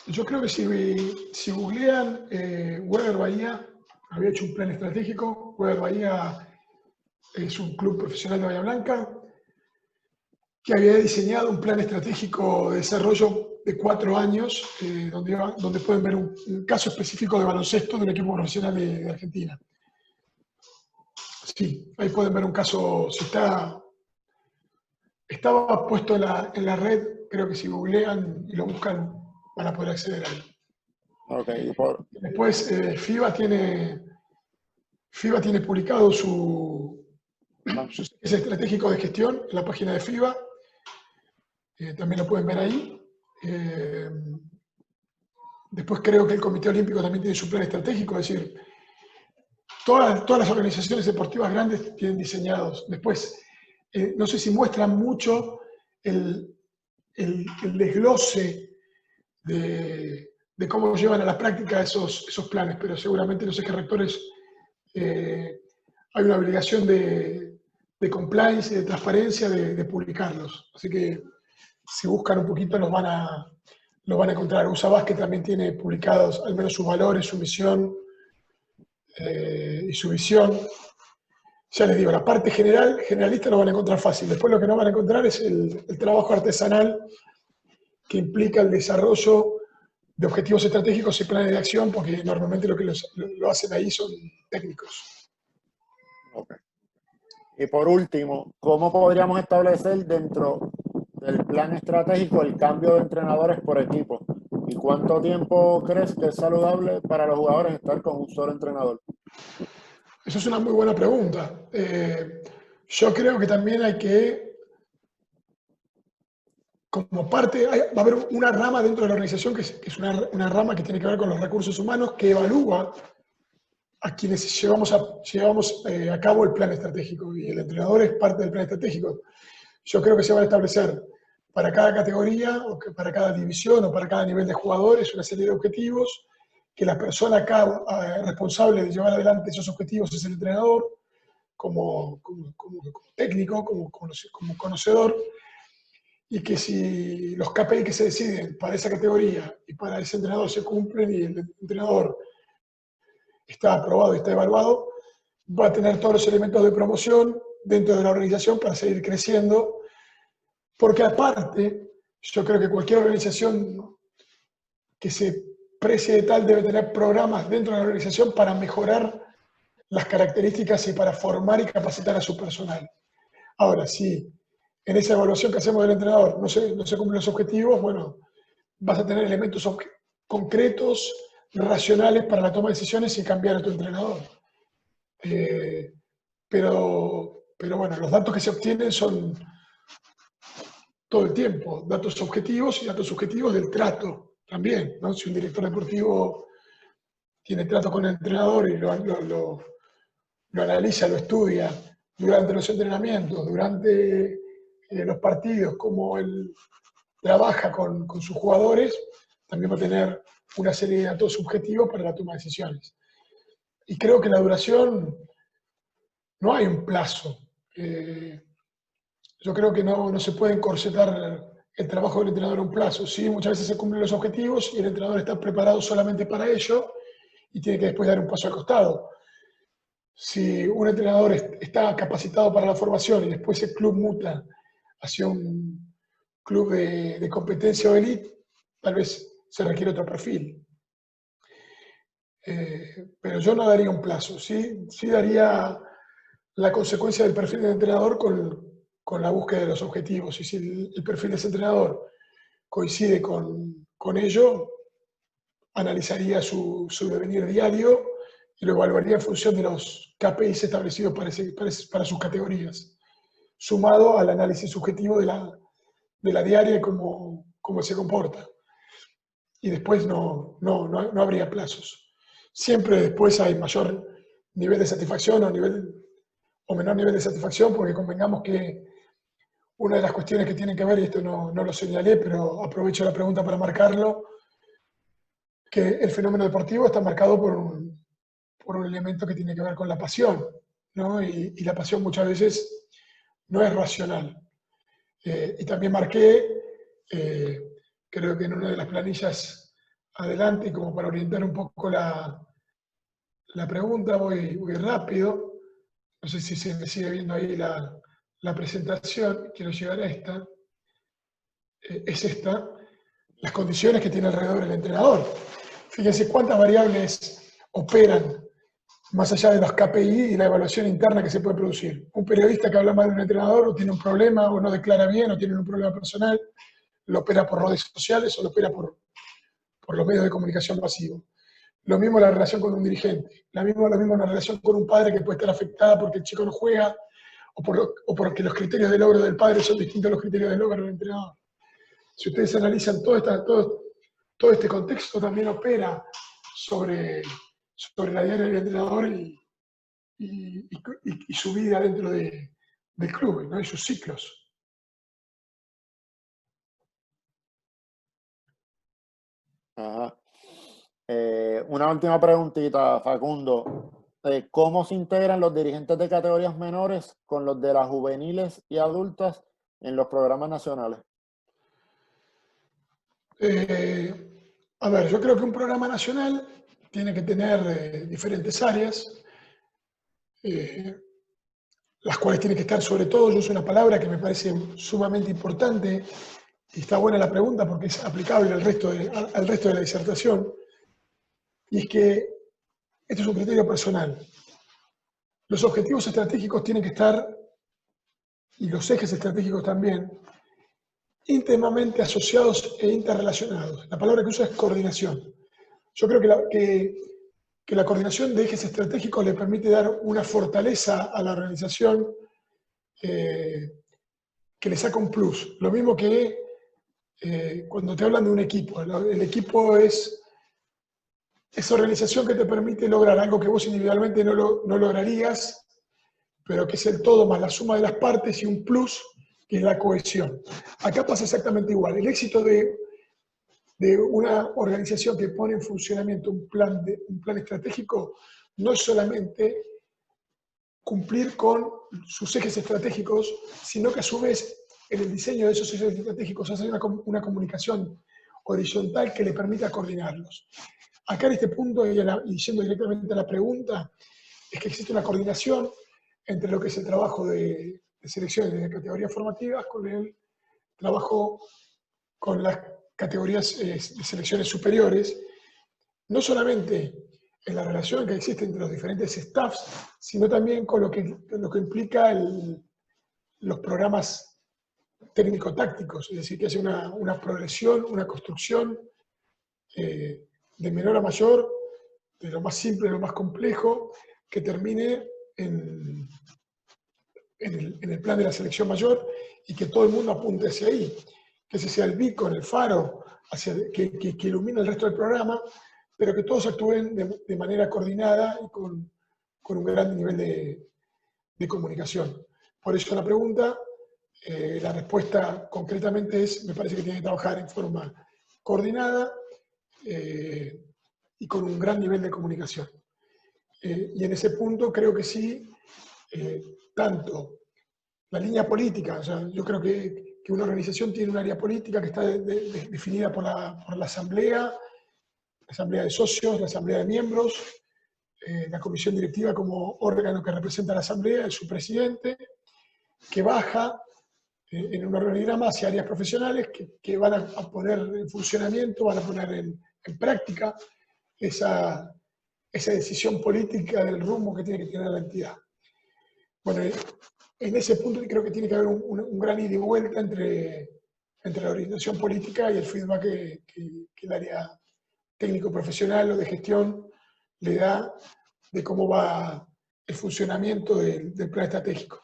Yo creo que si googlean Weber Bahía, había hecho un plan estratégico. Weber Bahía es un club profesional de Bahía Blanca que había diseñado un plan estratégico de desarrollo de 4 años, donde pueden ver un caso específico de baloncesto de un equipo profesional de Argentina. Sí, ahí pueden ver un caso, si estaba puesto en la red, creo que si googlean y lo buscan van a poder acceder a él. Okay, Después FIBA tiene publicado su estratégico de gestión en la página de FIBA. También lo pueden ver ahí. Después creo que el Comité Olímpico también tiene su plan estratégico, es decir, todas las organizaciones deportivas grandes tienen diseñados. Después, no sé si muestran mucho el desglose de cómo llevan a la práctica esos planes, pero seguramente los ejes rectores hay una obligación de compliance y de transparencia de publicarlos. Así que si buscan un poquito los van a encontrar. USA Basket también tiene publicados al menos sus valores, su misión y su visión. Ya les digo, la parte generalista lo van a encontrar fácil. Después lo que no van a encontrar es el trabajo artesanal que implica el desarrollo de objetivos estratégicos y planes de acción, porque normalmente lo que lo hacen ahí son técnicos. Okay. Y por último, ¿cómo podríamos establecer dentro del plan estratégico el cambio de entrenadores por equipo? ¿Y cuánto tiempo crees que es saludable para los jugadores estar con un solo entrenador? Eso es una muy buena pregunta. Yo creo que también hay que, como parte, va a haber una rama dentro de la organización que es una rama que tiene que ver con los recursos humanos, que evalúa a quienes llevamos a cabo el plan estratégico, y el entrenador es parte del plan estratégico. Yo creo que se van a establecer para cada categoría, o que para cada división, o para cada nivel de jugadores, una serie de objetivos, que la persona responsable de llevar adelante esos objetivos es el entrenador, como técnico, como conocedor, y que si los KPI que se deciden para esa categoría y para ese entrenador se cumplen y el entrenador está aprobado y está evaluado, va a tener todos los elementos de promoción dentro de la organización para seguir creciendo, porque aparte, yo creo que cualquier organización que se precie de tal debe tener programas dentro de la organización para mejorar las características y para formar y capacitar a su personal. Ahora, si en esa evaluación que hacemos del entrenador no se cumplen los objetivos, bueno, vas a tener elementos concretos, racionales para la toma de decisiones y cambiar a tu entrenador. Pero bueno, los datos que se obtienen son todo el tiempo, datos objetivos y datos subjetivos del trato también, ¿no? Si un director deportivo tiene trato con el entrenador y lo analiza, lo estudia durante los entrenamientos, durante los partidos, cómo él trabaja con sus jugadores, también va a tener una serie de datos subjetivos para la toma de decisiones. Y creo que la duración, no hay un plazo. Yo creo que no se puede encorsetar el trabajo del entrenador a un plazo. Sí, muchas veces se cumplen los objetivos y el entrenador está preparado solamente para ello y tiene que después dar un paso al costado. Si un entrenador está capacitado para la formación y después el club muta hacia un club de competencia o elite, tal vez se requiere otro perfil. Pero yo no daría un plazo, sí daría la consecuencia del perfil del entrenador con la búsqueda de los objetivos. Y si el perfil de ese entrenador coincide con ello, analizaría su devenir diario y lo evaluaría en función de los KPIs establecidos para sus categorías, sumado al análisis subjetivo de de la diaria y cómo se comporta. Y después no habría plazos. Siempre después hay mayor nivel de satisfacción o menor nivel de satisfacción, porque convengamos que una de las cuestiones que tienen que ver, y esto no lo señalé, pero aprovecho la pregunta para marcarlo, que el fenómeno deportivo está marcado por un elemento que tiene que ver con la pasión, ¿no? Y la pasión muchas veces no es racional. Y también marqué, creo que en una de las planillas adelante, como para orientar un poco la pregunta, voy rápido. No sé si se me sigue viendo ahí la presentación. Quiero llegar a esta. Es esta. Las condiciones que tiene alrededor el entrenador. Fíjense cuántas variables operan más allá de los KPI y la evaluación interna que se puede producir. Un periodista que habla mal de un entrenador o tiene un problema o no declara bien o tiene un problema personal, lo opera por redes sociales o lo opera por los medios de comunicación masivos. Lo mismo la relación con un dirigente, lo mismo la relación con un padre que puede estar afectada porque el chico no juega o porque los criterios de logro del padre son distintos a los criterios de logro del entrenador. Si ustedes analizan todo este contexto, también opera sobre la diaria del entrenador y su vida dentro del club, ¿no? Y sus ciclos. Ajá. Una última preguntita, Facundo. ¿Cómo se integran los dirigentes de categorías menores con los de las juveniles y adultas en los programas nacionales? A ver, yo creo que un programa nacional tiene que tener diferentes áreas, las cuales tienen que estar sobre todo, yo uso una palabra que me parece sumamente importante, y está buena la pregunta porque es aplicable al resto de la disertación, y es que esto es un criterio personal. Los objetivos estratégicos tienen que estar, y los ejes estratégicos también, íntimamente asociados e interrelacionados. La palabra que uso es coordinación. Yo creo que la coordinación de ejes estratégicos le permite dar una fortaleza a la organización que le saca un plus. Lo mismo que cuando te hablan de un equipo. El equipo es esa organización que te permite lograr algo que vos individualmente no lograrías, pero que es el todo más la suma de las partes y un plus que es la cohesión. Acá pasa exactamente igual. El éxito de una organización que pone en funcionamiento un plan estratégico no es solamente cumplir con sus ejes estratégicos, sino que a su vez en el diseño de esos ejes estratégicos hace una comunicación horizontal que le permita coordinarlos. Acá en este punto, y yendo directamente a la pregunta, es que existe una coordinación entre lo que es el trabajo de selecciones de categorías formativas con el trabajo con las categorías de selecciones superiores, no solamente en la relación que existe entre los diferentes staffs, sino también con lo que implica los programas técnico-tácticos, es decir, que hace una progresión, una construcción de menor a mayor, de lo más simple a lo más complejo, que termine en el plan de la selección mayor y que todo el mundo apunte hacia ahí, que ese sea el beacon, el faro, que ilumina el resto del programa, pero que todos actúen de manera coordinada y con un gran nivel de comunicación. Por eso la pregunta, la respuesta concretamente es, me parece que tiene que trabajar en forma coordinada y con un gran nivel de comunicación. Y en ese punto creo que sí, tanto la línea política, o sea, yo creo que una organización tiene un área política que está definida por la asamblea de socios, la asamblea de miembros, la comisión directiva como órgano que representa a la asamblea, su presidente, que baja en un organigrama hacia áreas profesionales que van a poner en funcionamiento, van a poner en práctica esa decisión política del rumbo que tiene que tener la entidad. Bueno, en ese punto creo que tiene que haber un gran ida y vuelta entre la orientación política y el feedback que el área técnico-profesional o de gestión le da de cómo va el funcionamiento del plan estratégico.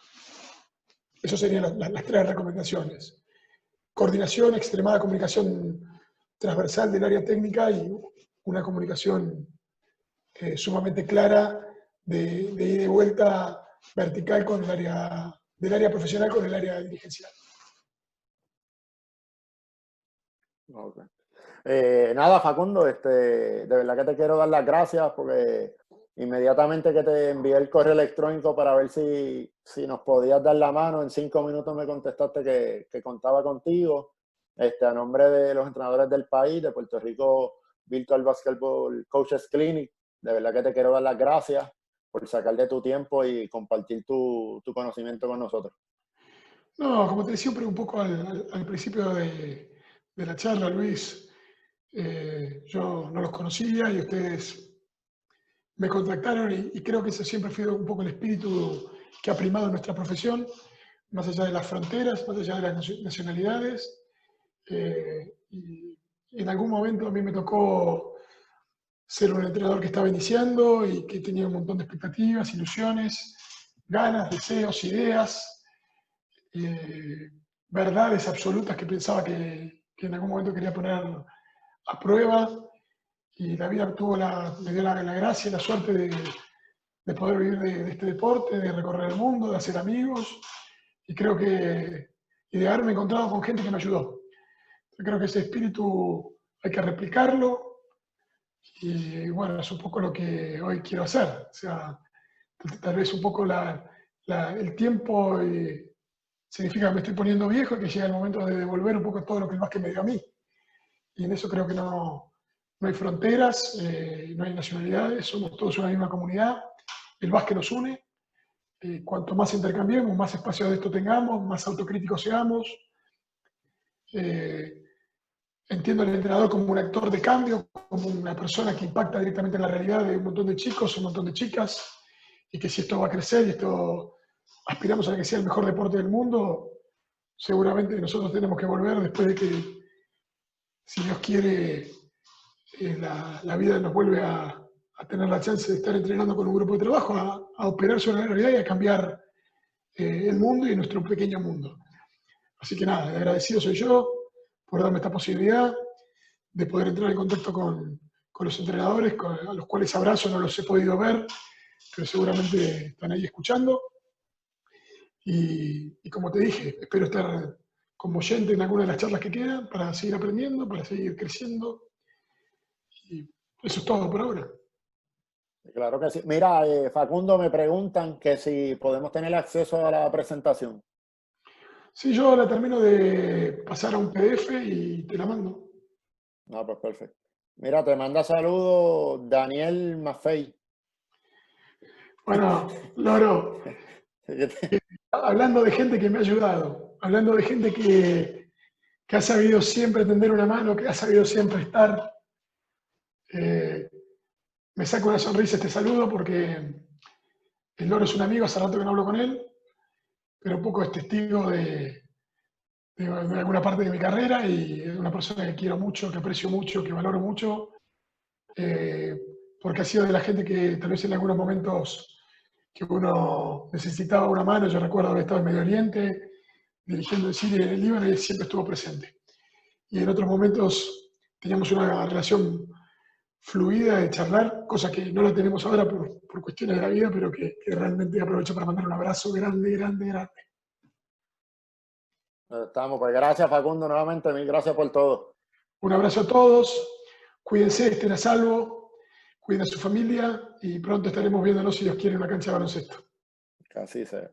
Esas serían las tres recomendaciones. coordinación, extremada comunicación transversal del área técnica y una comunicación sumamente clara de ida y de vuelta vertical con el área, del área profesional con el área dirigencial. Okay. Nada, Facundo, de verdad que te quiero dar las gracias porque inmediatamente que te envié el correo electrónico para ver si nos podías dar la mano, en 5 minutos me contestaste que contaba contigo, a nombre de los entrenadores del país, de Puerto Rico Virtual Basketball Coaches Clinic. De verdad que te quiero dar las gracias por sacar de tu tiempo y compartir tu conocimiento con nosotros. No, como te decía un poco al principio de la charla, Luis, yo no los conocía y ustedes me contactaron y creo que ese siempre ha sido un poco el espíritu que ha primado en nuestra profesión, más allá de las fronteras, más allá de las nacionalidades. Y en algún momento a mí me tocó ser un entrenador que estaba iniciando y que tenía un montón de expectativas, ilusiones, ganas, deseos, ideas, verdades absolutas que pensaba que en algún momento quería poner a prueba. Y la vida me dio la gracia y la suerte de poder vivir de este deporte, de recorrer el mundo, de hacer amigos, y y de haberme encontrado con gente que me ayudó. Yo creo que ese espíritu hay que replicarlo, y bueno, es un poco lo que hoy quiero hacer. O sea, tal vez un poco el tiempo significa que me estoy poniendo viejo y que llega el momento de devolver un poco todo lo que el básquet me dio a mí. Y en eso creo que no hay fronteras, no hay nacionalidades, somos todos una misma comunidad, el básquet nos une, cuanto más intercambiemos, más espacio de esto tengamos, más autocríticos seamos. Entiendo al entrenador como un actor de cambio, como una persona que impacta directamente en la realidad de un montón de chicos, un montón de chicas, y que si esto va a crecer y esto aspiramos a que sea el mejor deporte del mundo, seguramente nosotros tenemos que volver después de que, si Dios quiere, la vida nos vuelve a tener la chance de estar entrenando con un grupo de trabajo, a operar sobre la realidad y a cambiar el mundo y nuestro pequeño mundo. Así que nada, agradecido soy yo por darme esta posibilidad de poder entrar en contacto con los entrenadores, a los cuales abrazo, no los he podido ver, pero seguramente están ahí escuchando. Y como te dije, espero estar como oyente en alguna de las charlas que quedan para seguir aprendiendo, para seguir creciendo. Y eso es todo por ahora. Claro que sí. Mira, Facundo, me preguntan que si podemos tener acceso a la presentación. Sí, yo la termino de pasar a un PDF y te la mando. No, pues perfecto. Mira, te manda saludos Daniel Maffei. Bueno, Loro, hablando de gente que me ha ayudado, hablando de gente que ha sabido siempre tender una mano, que ha sabido siempre estar, me saca una sonrisa este saludo porque el Loro es un amigo, hace rato que no hablo con él, pero poco es testigo de alguna parte de mi carrera y es una persona que quiero mucho, que aprecio mucho, que valoro mucho, porque ha sido de la gente que tal vez en algunos momentos que uno necesitaba una mano. Yo recuerdo haber estado en Medio Oriente, dirigiendo el Siria y en el Líbano, y él siempre estuvo presente. Y en otros momentos teníamos una relación fluida de charlar, cosa que no la tenemos ahora por cuestiones de la vida, pero que realmente aprovecho para mandar un abrazo grande, grande, grande. Estamos, pues gracias Facundo nuevamente, mil gracias por todo. Un abrazo a todos, cuídense, estén a salvo, cuiden a su familia y pronto estaremos viéndonos, si Dios quiere, en una cancha de baloncesto. Así sea.